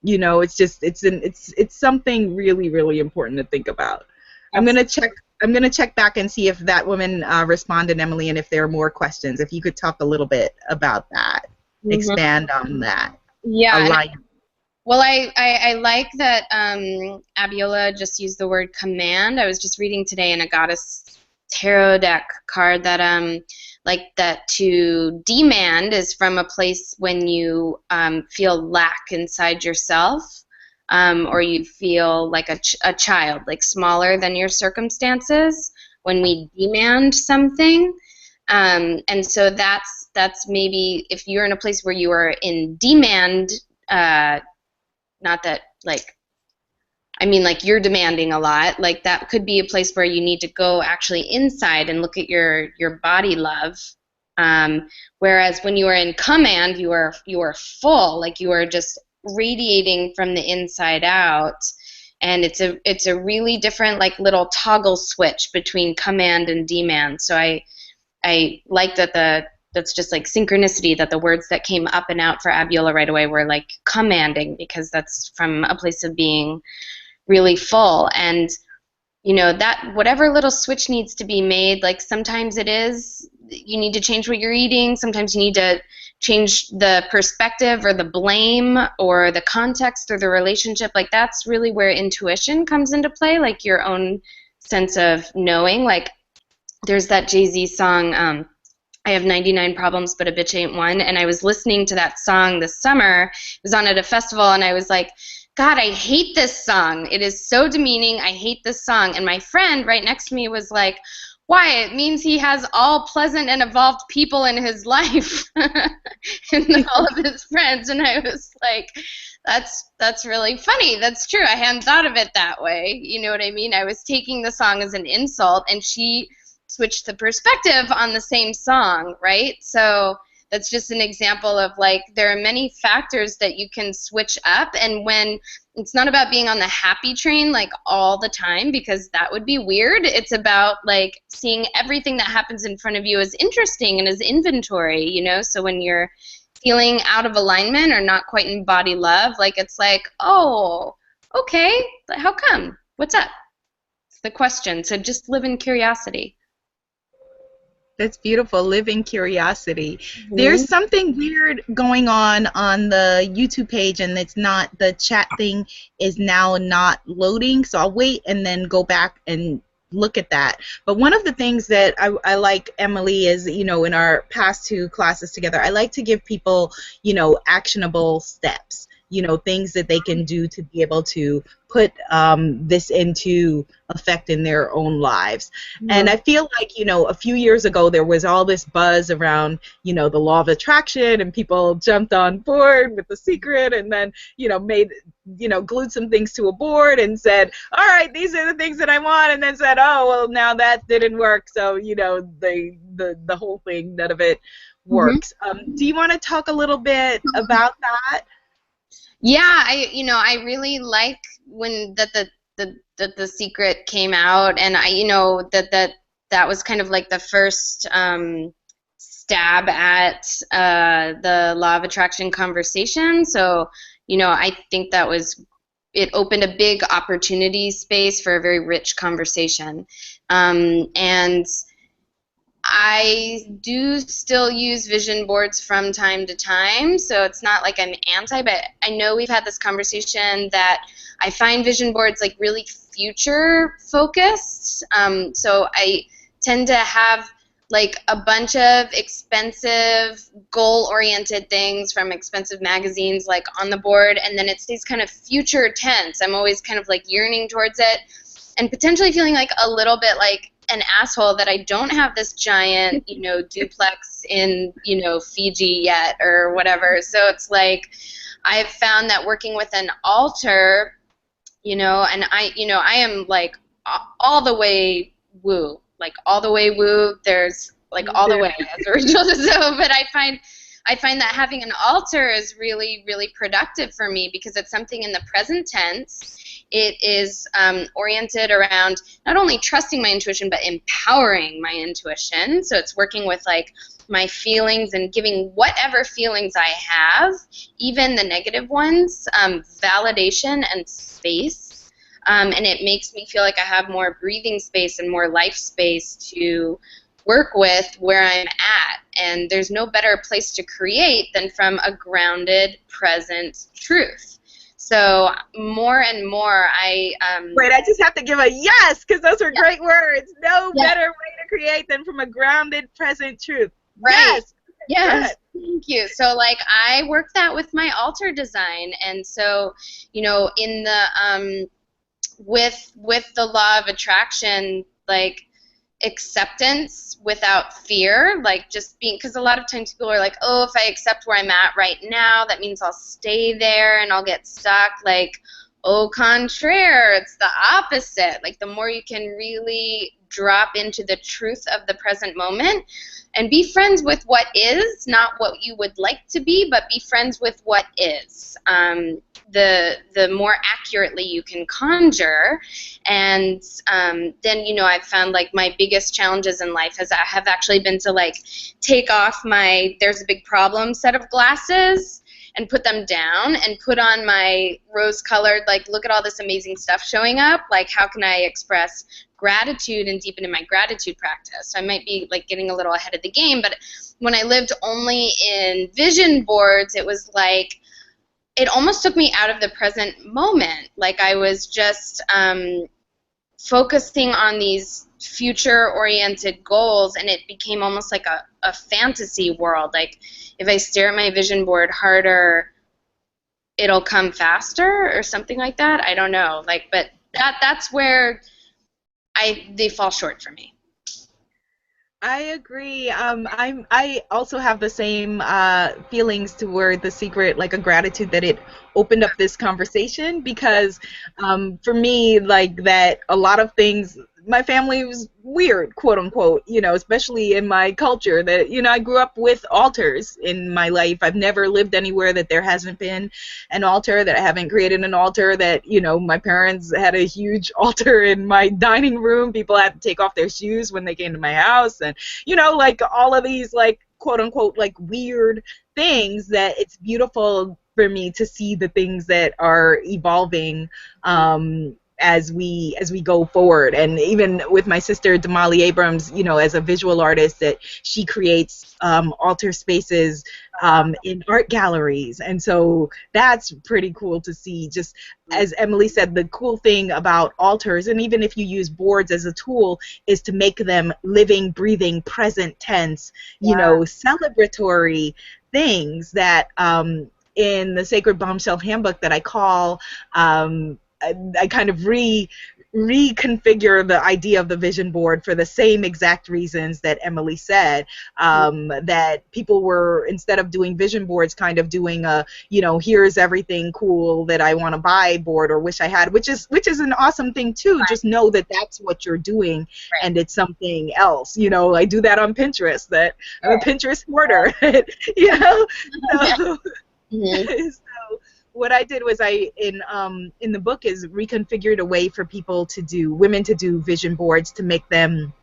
You know, it's just, it's something really, really important to think about. I'm gonna check back and see if that woman responded, Emily, and if there are more questions. If you could talk a little bit about that, expand on that. Yeah. Well, I like that Abiola just used the word command. I was just reading today in a goddess tarot deck card that like that to demand is from a place when you feel lack inside yourself, or you feel like a child, like smaller than your circumstances when we demand something. And so that's maybe if you're in a place where you are in demand, not that like, I mean like you're demanding a lot, like that could be a place where you need to go actually inside and look at your body love. Whereas when you are in command, you are full, like you are just radiating from the inside out. And it's a really different like little toggle switch between command and demand. So I like that that's just like synchronicity, that the words that came up and out for Abiola right away were like commanding, because that's from a place of being really full. And you know, that whatever little switch needs to be made, like sometimes it is you need to change what you're eating, sometimes you need to change the perspective or the blame or the context or the relationship. Like that's really where intuition comes into play, like your own sense of knowing. Like there's that Jay-Z song, I have 99 problems, but a bitch ain't one. And I was listening to that song this summer. It was on at a festival, and I was like, God, I hate this song. It is so demeaning. I hate this song. And my friend right next to me was like, why? It means he has all pleasant and evolved people in his life and all of his friends. And I was like, that's really funny. That's true. I hadn't thought of it that way. You know what I mean? I was taking the song as an insult, and she switch the perspective on the same song, right? So that's just an example of like there are many factors that you can switch up, and when it's not about being on the happy train like all the time, because that would be weird. It's about like seeing everything that happens in front of you as interesting and as inventory, you know? So when you're feeling out of alignment or not quite in body love, like it's like, oh, okay, but how come? What's up? It's the question. So just live in curiosity. That's beautiful. Live in curiosity. There's something weird going on the YouTube page, and it's not, the chat thing is now not loading, so I'll wait and then go back and look at that. But one of the things that I like, Emily, is, you know, in our past 2 classes together, I like to give people, you know, actionable steps, you know, things that they can do to be able to put this into effect in their own lives. And I feel like, you know, a few years ago there was all this buzz around, you know, the law of attraction, and people jumped on board with The Secret, and then, you know, glued some things to a board and said, all right, these are the things that I want, and then said, oh, well, now that didn't work, so, you know, the whole thing, none of it works. Do you want to talk a little bit about that? Yeah, I really like when the Secret came out, and I, you know, that was kind of like the first stab at the law of attraction conversation. So, you know, I think it opened a big opportunity space for a very rich conversation, and I do still use vision boards from time to time, so it's not like I'm anti, but I know we've had this conversation that I find vision boards like really future focused. So I tend to have like a bunch of expensive goal-oriented things from expensive magazines like on the board, and then it stays kind of future tense. I'm always kind of like yearning towards it and potentially feeling like a little bit like an asshole that I don't have this giant, duplex in, Fiji yet or whatever. So it's like I've found that working with an altar, and I am like all the way woo, like all the way woo. There's like all the way as a ritual. So, but I find that having an altar is really, really productive for me because it's something in the present tense. It is oriented around not only trusting my intuition, but empowering my intuition. So it's working with like my feelings and giving whatever feelings I have, even the negative ones, validation and space. And it makes me feel like I have more breathing space and more life space to work with where I'm at. And there's no better place to create than from a grounded, present truth. So more and more Wait, I just have to give a yes, because those are great words. No better way to create than from a grounded, present truth. Right. Yes. Yes. Thank you. So like I work that with my altar design, and so in the with the law of attraction, like acceptance without fear, like just being, because a lot of times people are like, oh, if I accept where I'm at right now, that means I'll stay there and I'll get stuck. Like, au contraire, it's the opposite. Like the more you can really drop into the truth of the present moment and be friends with what is, not what you would like to be, but be friends with what is. The more accurately you can conjure, and then I've found like my biggest challenges in life have actually been to like take off my "there's a big problem" set of glasses and put them down and put on my rose-colored, like, look at all this amazing stuff showing up, like how can I express gratitude and deepen in my gratitude practice. So I might be like getting a little ahead of the game, but when I lived only in vision boards, it was like it almost took me out of the present moment. Like I was just focusing on these future-oriented goals, and it became almost like a fantasy world. Like if I stare at my vision board harder, it'll come faster or something like that. I don't know. Like, but that's where they fall short for me. I agree. I also have the same feelings toward The Secret, like a gratitude that it opened up this conversation, because for me, like that, a lot of things, my family was weird, quote unquote, especially in my culture, that, I grew up with altars in my life. I've never lived anywhere that there hasn't been an altar, that I haven't created an altar, that, my parents had a huge altar in my dining room. People had to take off their shoes when they came to my house, and, like all of these, like, quote unquote, like weird things, that it's beautiful for me to see the things that are evolving as we go forward. And even with my sister Damali Abrams, as a visual artist, that she creates altar spaces in art galleries, and so that's pretty cool to see. Just as Emily said, the cool thing about altars, and even if you use boards as a tool, is to make them living, breathing, present tense, celebratory things that in the Sacred Bombshell Handbook that I call, I kind of reconfigure the idea of the vision board for the same exact reasons that Emily said, that people were, instead of doing vision boards, kind of doing a, here's everything cool that I want to buy board, or wish I had, which is an awesome thing too. Right. Just know that that's what you're doing, right, and it's something else. I do that on Pinterest, that I'm a Pinterest hoarder, So, mm-hmm. So what I did was in the book is reconfigured a way for women to do vision boards, to make them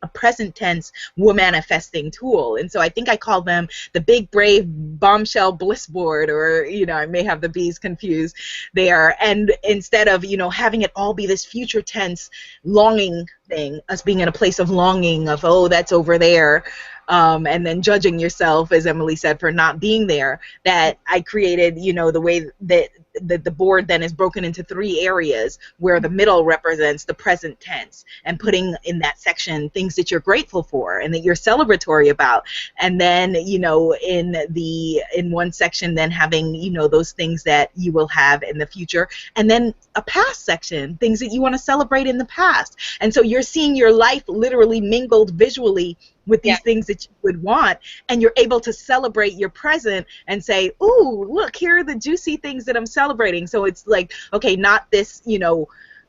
a present tense manifesting tool. And so I think I call them the big brave bombshell bliss board, or I may have the bees confused there. And instead of having it all be this future tense longing thing, us being in a place of longing of, oh, that's over there, and then judging yourself, as Emily said, for not being there, that I created, the way that the board then is broken into 3 areas, where the middle represents the present tense, and putting in that section things that you're grateful for and that you're celebratory about. And then, in one section, then having, those things that you will have in the future. And then a past section, things that you want to celebrate in the past. And so you're seeing your life literally mingled visually with these things that you would want, and you're able to celebrate your present and say, ooh, look, here are the juicy things that I'm celebrating. So it's like, okay, not this, $1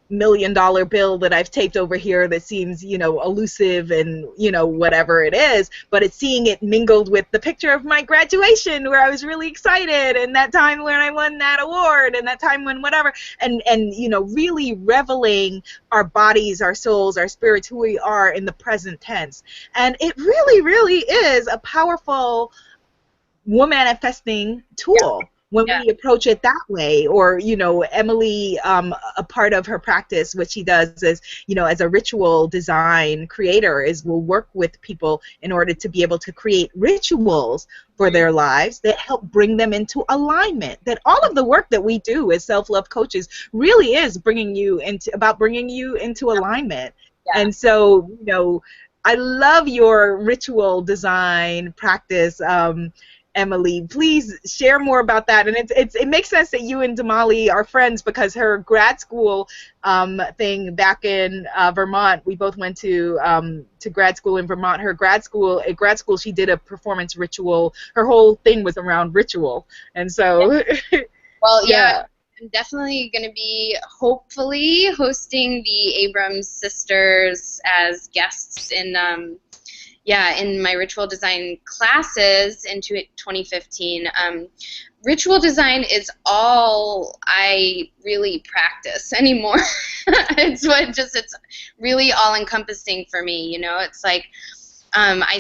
million bill that I've taped over here that seems, elusive and, whatever it is, but it's seeing it mingled with the picture of my graduation where I was really excited, and that time when I won that award, and that time when whatever, and really reveling our bodies, our souls, our spirits, who we are in the present tense. And it really, really is a powerful manifesting tool when we approach it that way. Or Emily, a part of her practice, what she does is, as a ritual design creator, is will work with people in order to be able to create rituals for their lives that help bring them into alignment. That all of the work that we do as self-love coaches really is bringing you into alignment. And so, I love your ritual design practice, Emily. Please share more about that. And it makes sense that you and Damali are friends, because her grad school thing back in Vermont, we both went to grad school in Vermont. At grad school, she did a performance ritual. Her whole thing was around ritual. And so, well, I'm definitely going to be hopefully hosting the Abrams sisters as guests in my ritual design classes in 2015. Ritual design is all I really practice anymore. It's really all encompassing for me. It's like I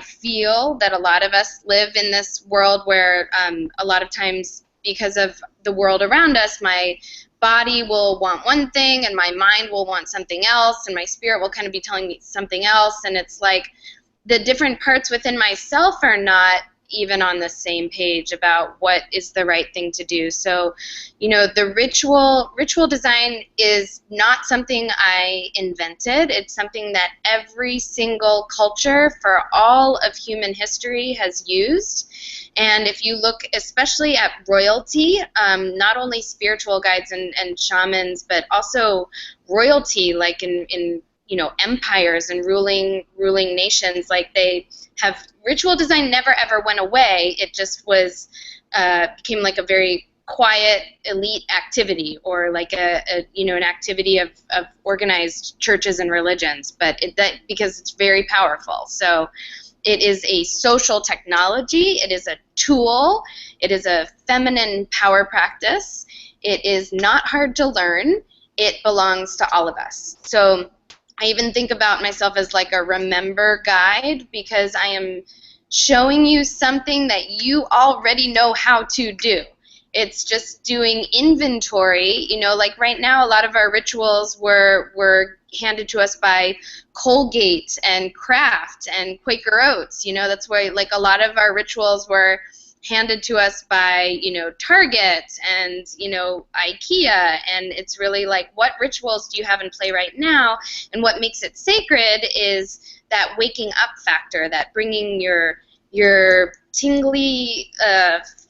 feel that a lot of us live in this world where a lot of times, because of the world around us, my body will want one thing and my mind will want something else, and my spirit will kind of be telling me something else, and it's like the different parts within myself are not even on the same page about what is the right thing to do. So, the ritual design is not something I invented. It's something that every single culture for all of human history has used. And if you look especially at royalty, not only spiritual guides and shamans, but also royalty, like in empires and ruling nations, like they have ritual design never ever went away. It just was became like a very quiet elite activity, or like an activity of organized churches and religions, but because it's very powerful. So it is a social technology, it is a tool, it is a feminine power practice, it is not hard to learn, it belongs to all of us. So I even think about myself as like a remember guide, because I am showing you something that you already know how to do. It's just doing inventory. Like right now, a lot of our rituals were handed to us by Colgate and Kraft and Quaker Oats. That's why, like, a lot of our rituals were handed to us by, Target and, IKEA, and it's really like, what rituals do you have in play right now? And what makes it sacred is that waking up factor, that bringing your tingly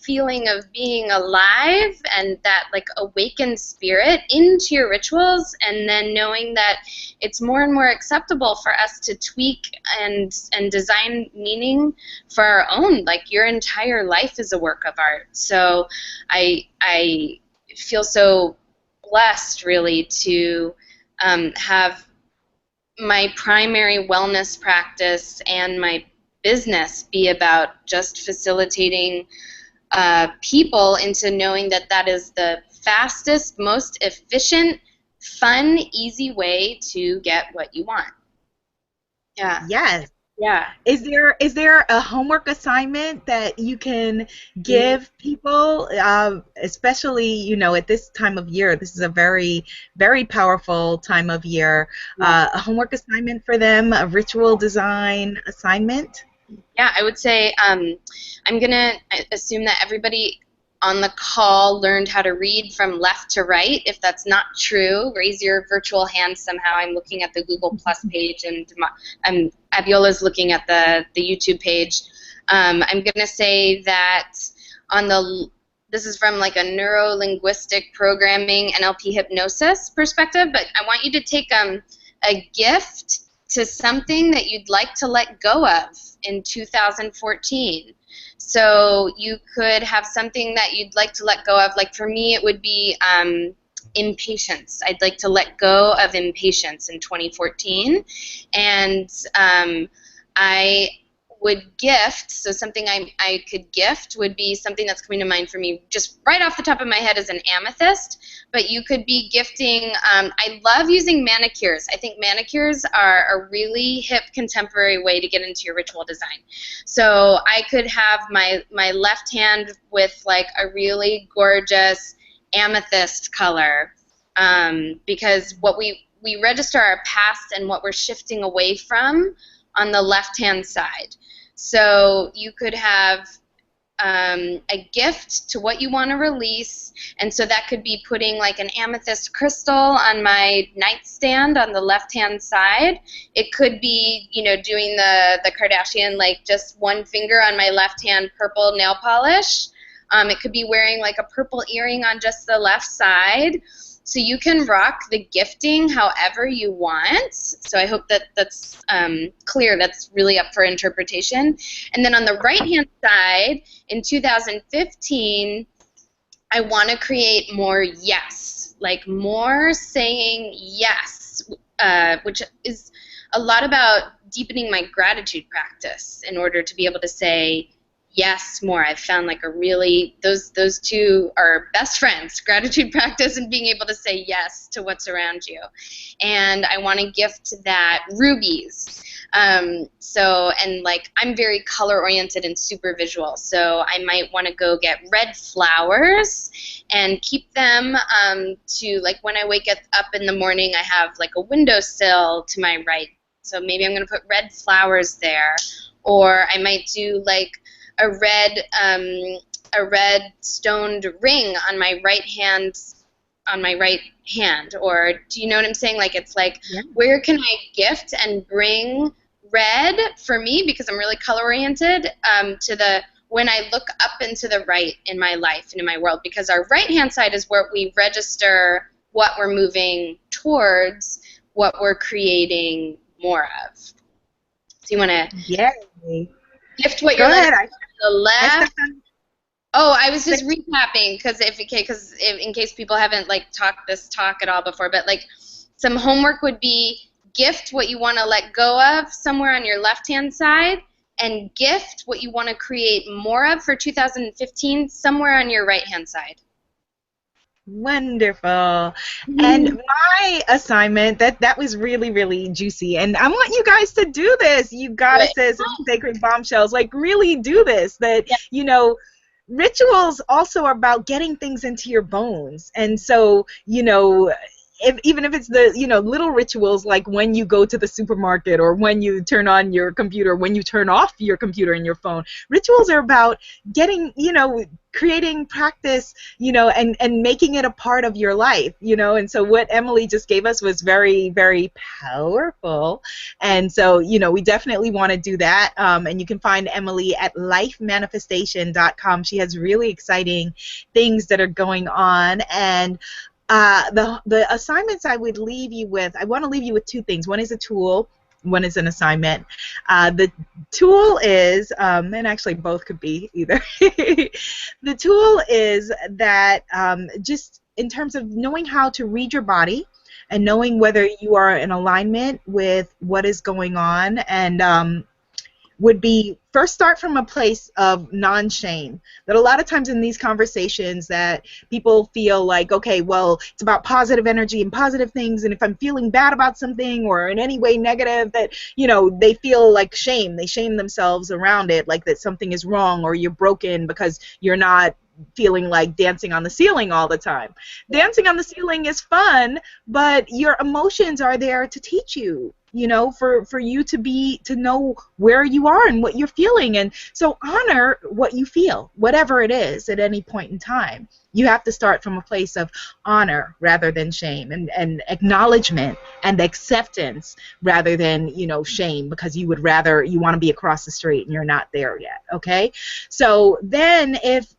feeling of being alive and that like awakened spirit into your rituals, and then knowing that it's more and more acceptable for us to tweak and design meaning for our own. Like, your entire life is a work of art. So I feel so blessed, really, to have my primary wellness practice and my business be about just facilitating people into knowing that that is the fastest, most efficient, fun, easy way to get what you want. Yeah. Yes. Yeah. Is there a homework assignment that you can give people, especially at this time of year? This is a very, very powerful time of year. Yeah. A homework assignment for them, a ritual design assignment. Yeah, I would say I'm going to assume that everybody on the call learned how to read from left to right. If that's not true, raise your virtual hand somehow. I'm looking at the Google Plus page, and Abiola's looking at the YouTube page. I'm going to say that this is from like a neuro-linguistic programming NLP hypnosis perspective, but I want you to take a gift to something that you'd like to let go of in 2014. So you could have something that you'd like to let go of. Like for me, it would be impatience. I'd like to let go of impatience in 2014. And I would gift, so something I could gift would be something that's coming to mind for me just right off the top of my head is an amethyst, but you could be gifting, I love using manicures. I think manicures are a really hip contemporary way to get into your ritual design. So I could have my left hand with like a really gorgeous amethyst color, because what we register our past and what we're shifting away from on the left-hand side. So you could have a gift to what you want to release, and so that could be putting like an amethyst crystal on my nightstand on the left-hand side. It could be, doing the Kardashian, like just one finger on my left-hand purple nail polish. It could be wearing like a purple earring on just the left side. So you can rock the gifting however you want. So I hope that that's clear. That's really up for interpretation. And then on the right-hand side, in 2015, I want to create more yes, like more saying yes, which is a lot about deepening my gratitude practice in order to be able to say yes more. I've found like those two are best friends, gratitude practice and being able to say yes to what's around you. And I want to gift that rubies. And like I'm very color oriented and super visual, so I might want to go get red flowers and keep them to like when I wake up in the morning, I have like a windowsill to my right. So maybe I'm going to put red flowers there, or I might do like a red stoned ring on my right hand, or do you know what I'm saying? Like it's like, yeah. Where can I gift and bring red for me, because I'm really color oriented, to when I look up into the right in my life and in my world, because our right hand side is where we register what we're moving towards, what we're creating more of. So you want to gift what you're letting go to the left. Oh, I was just recapping because in case people haven't like talked this talk at all before, but like some homework would be gift what you want to let go of somewhere on your left-hand side, and gift what you want to create more of for 2015 somewhere on your right-hand side. Wonderful. And my assignment, that was really, really juicy. And I want you guys to do this. You goddesses and sacred bombshells, like really do this. That, rituals also are about getting things into your bones. And so, even if it's the little rituals, like when you go to the supermarket, or when you turn on your computer, when you turn off your computer and your phone, rituals are about getting creating practice, and making it a part of your life, and so what Emily just gave us was very, very powerful. And so we definitely want to do that, and you can find Emily at lifemanifestation.com. She has really exciting things that are going on. And the assignments I would leave you with, I want to leave you with two things. One is a tool, one is an assignment. The tool is, and actually both could be either. The tool is that just in terms of knowing how to read your body and knowing whether you are in alignment with what is going on, and would be first start from a place of non-shame. That a lot of times in these conversations that people feel like, okay, well, it's about positive energy and positive things, and if I'm feeling bad about something or in any way negative, that, you know, they feel like shame. They shame themselves around it, like that something is wrong or you're broken because you're not feeling like dancing on the ceiling all the time. Dancing on the ceiling is fun, but your emotions are there to teach you, you know, for you to know where you are and what you're feeling. And so honor what you feel, whatever it is at any point in time. You have to start from a place of honor rather than shame, and acknowledgement and acceptance rather than, you know, shame, because you want to be across the street and you're not there yet. Okay? So then if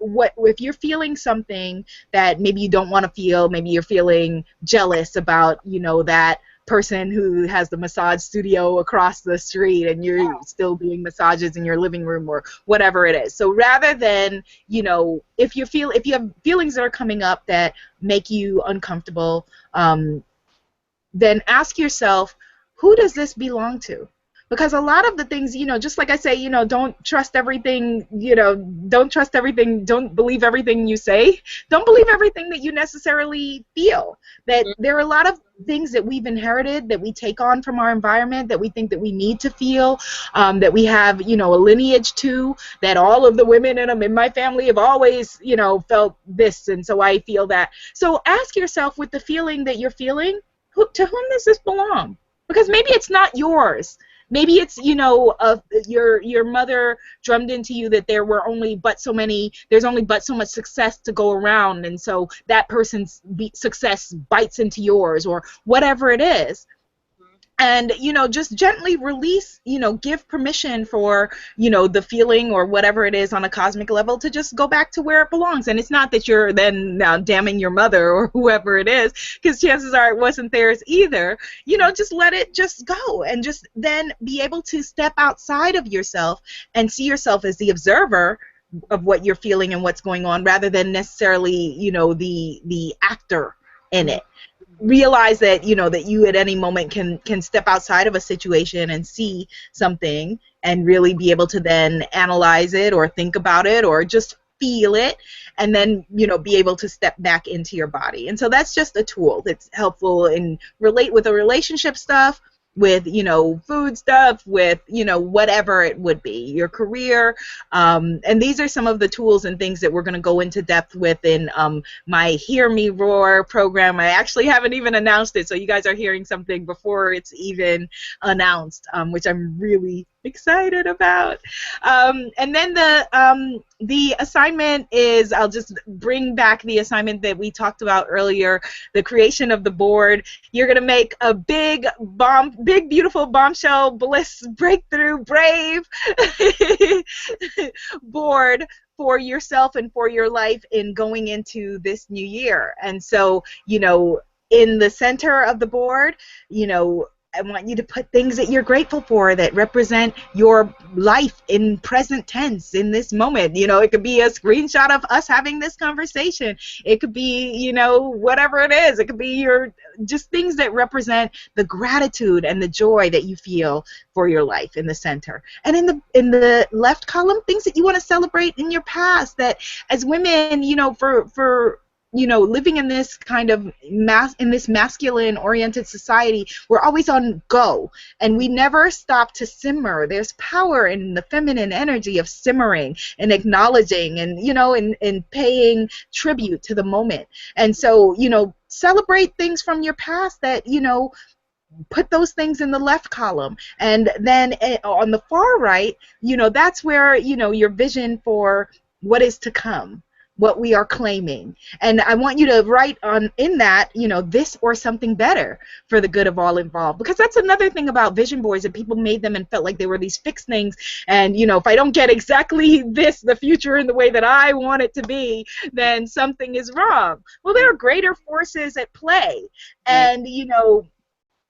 you're feeling something that maybe you don't want to feel, maybe you're feeling jealous about, you know, that person who has the massage studio across the street and you're still doing massages in your living room or whatever it is. So rather than, you know, if you have feelings that are coming up that make you uncomfortable, then ask yourself, who does this belong to? Because a lot of the things, you know, just like I say, you know, don't trust everything, you know, don't believe everything you say. Don't believe everything that you necessarily feel. That there are a lot of things that we've inherited that we take on from our environment that we think that we need to feel, that we have, you know, a lineage to, that all of the women in my family have always, you know, felt this, and so I feel that. So ask yourself, with the feeling that you're feeling, to whom does this belong? Because maybe it's not yours. Maybe it's, you know, your mother drummed into you that there's only but so much success to go around, and so that person's success bites into yours, or whatever it is. And, you know, just gently release, you know, give permission for, you know, the feeling or whatever it is on a cosmic level to just go back to where it belongs. And it's not that you're then now damning your mother or whoever it is, because chances are it wasn't theirs either. You know, just let it just go, and just then be able to step outside of yourself and see yourself as the observer of what you're feeling and what's going on, rather than necessarily, you know, the actor in it. Realize that, you know, that you at any moment can step outside of a situation and see something and really be able to then analyze it or think about it or just feel it, and then, you know, be able to step back into your body. And so that's just a tool that's helpful in relate with the relationship stuff, with, you know, food stuff, with, you know, whatever it would be, your career. And these are some of the tools and things that we're going to go into depth with in my Hear Me Roar program. I actually haven't even announced it, so you guys are hearing something before it's even announced, which I'm really excited about. And then the assignment is, I'll just bring back the assignment that we talked about earlier, the creation of the board. You're going to make a big, beautiful Bombshell Bliss Breakthrough Brave board for yourself and for your life in going into this new year. And so, you know, in the center of the board, you know, I want you to put things that you're grateful for that represent your life in present tense in this moment. You know, it could be a screenshot of us having this conversation. It could be, you know, whatever it is. It could be your just things that represent the gratitude and the joy that you feel for your life in the center. And in the left column, things that you want to celebrate in your past, that as women, you know, for you know, living in this kind of masculine-oriented society, we're always on go, and we never stop to simmer. There's power in the feminine energy of simmering and acknowledging and, you know, and paying tribute to the moment. And so, you know, celebrate things from your past that, you know, put those things in the left column. And then on the far right, you know, that's where, you know, your vision for what is to come, what we are claiming. And I want you to write in that, you know, this or something better for the good of all involved. Because that's another thing about vision boards, that people made them and felt like they were these fixed things. And, you know, if I don't get exactly this, the future in the way that I want it to be, then something is wrong. Well, there are greater forces at play. And, you know,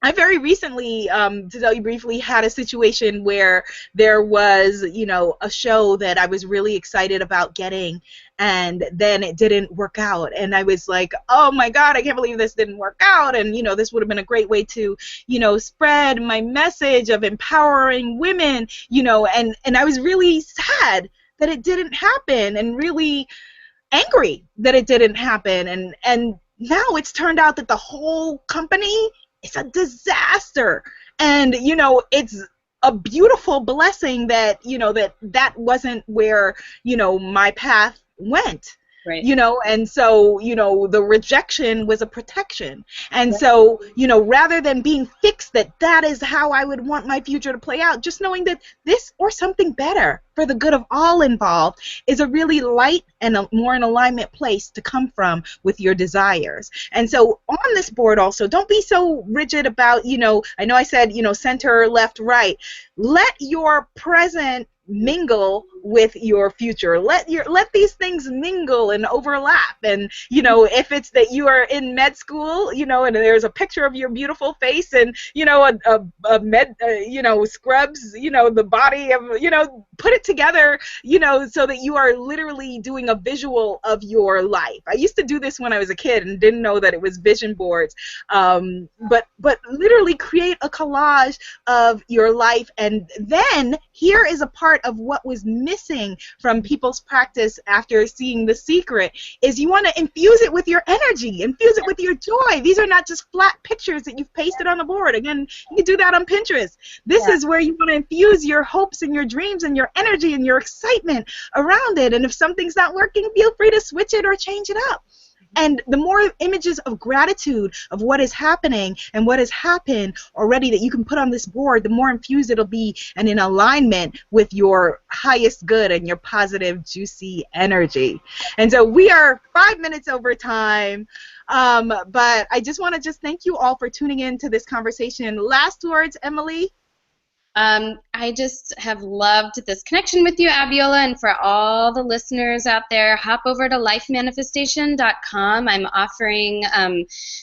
I very recently, to tell you briefly, had a situation where there was, a show that I was really excited about getting, and then it didn't work out. And I was like, oh my God, I can't believe this didn't work out. And, this would have been a great way to, spread my message of empowering women, and I was really sad that it didn't happen, and really angry that it didn't happen. And now it's turned out that the whole company is a disaster. And it's a beautiful blessing that that wasn't where my path went. Right. And so the rejection was a protection. And so rather than being fixed that is how I would want my future to play out, just knowing that this or something better for the good of all involved is a really light and a more in alignment place to come from with your desires. And so on this board also, don't be so rigid about, I know I said, center, left, right. Let your present mingle with your future. Let these things mingle and overlap. And if it's that you are in med school, and there's a picture of your beautiful face, and a med scrubs, the body of, put it together, so that you are literally doing a visual of your life. I used to do this when I was a kid and didn't know that it was vision boards, but literally create a collage of your life. And then here is a part of what was missing from people's practice after seeing The Secret, is you want to infuse it with your energy, infuse it with your joy. These are not just flat pictures that you've pasted on the board. Again, you can do that on Pinterest. This is where you want to infuse your hopes and your dreams and your energy and your excitement around it. And if something's not working, feel free to switch it or change it up. And the more images of gratitude of what is happening and what has happened already that you can put on this board, the more infused it'll be and in alignment with your highest good and your positive, juicy energy. And so we are 5 minutes over time, but I just want to thank you all for tuning in to this conversation. Last words, Emily? I just have loved this connection with you, Abiola, and for all the listeners out there, hop over to lifemanifestation.com. I'm offering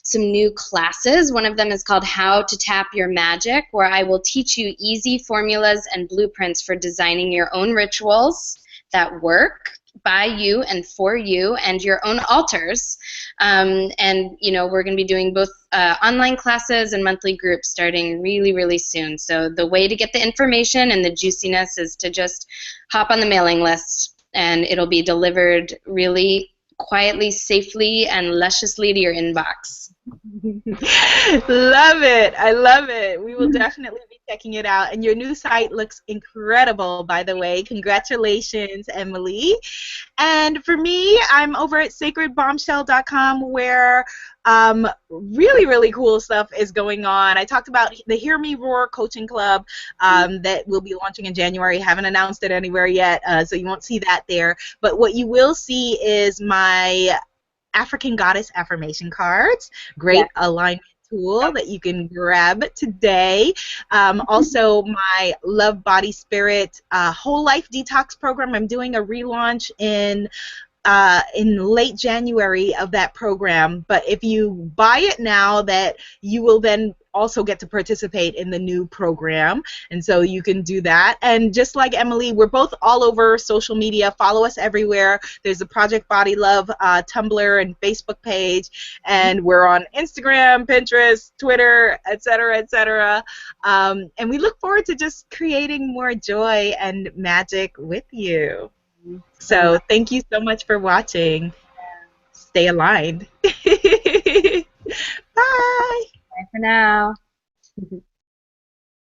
some new classes. One of them is called How to Tap Your Magic, where I will teach you easy formulas and blueprints for designing your own rituals that work by you and for you and your own altars. And we're going to be doing both online classes and monthly groups starting really, really soon. So the way to get the information and the juiciness is to just hop on the mailing list, and it'll be delivered really quietly, safely, and lusciously to your inbox. Love it. I love it. We will definitely be checking it out. And your new site looks incredible, by the way. Congratulations, Emily. And for me, I'm over at sacredbombshell.com, where really, really cool stuff is going on. I talked about the Hear Me Roar Coaching Club that will be launching in January. Haven't announced it anywhere yet, so you won't see that there. But what you will see is my African Goddess affirmation cards. Great alignment tool that you can grab today. Also, my Love, Body, Spirit Whole Life Detox program. I'm doing a relaunch in late January of that program. But if you buy it now, that you will then also get to participate in the new program. And so you can do that. And just like Emily, we're both all over social media. Follow us everywhere. There's a Project Body Love Tumblr and Facebook page. And we're on Instagram, Pinterest, Twitter, etc., etc. And we look forward to just creating more joy and magic with you. So thank you so much for watching. Stay aligned. Bye. Bye for now.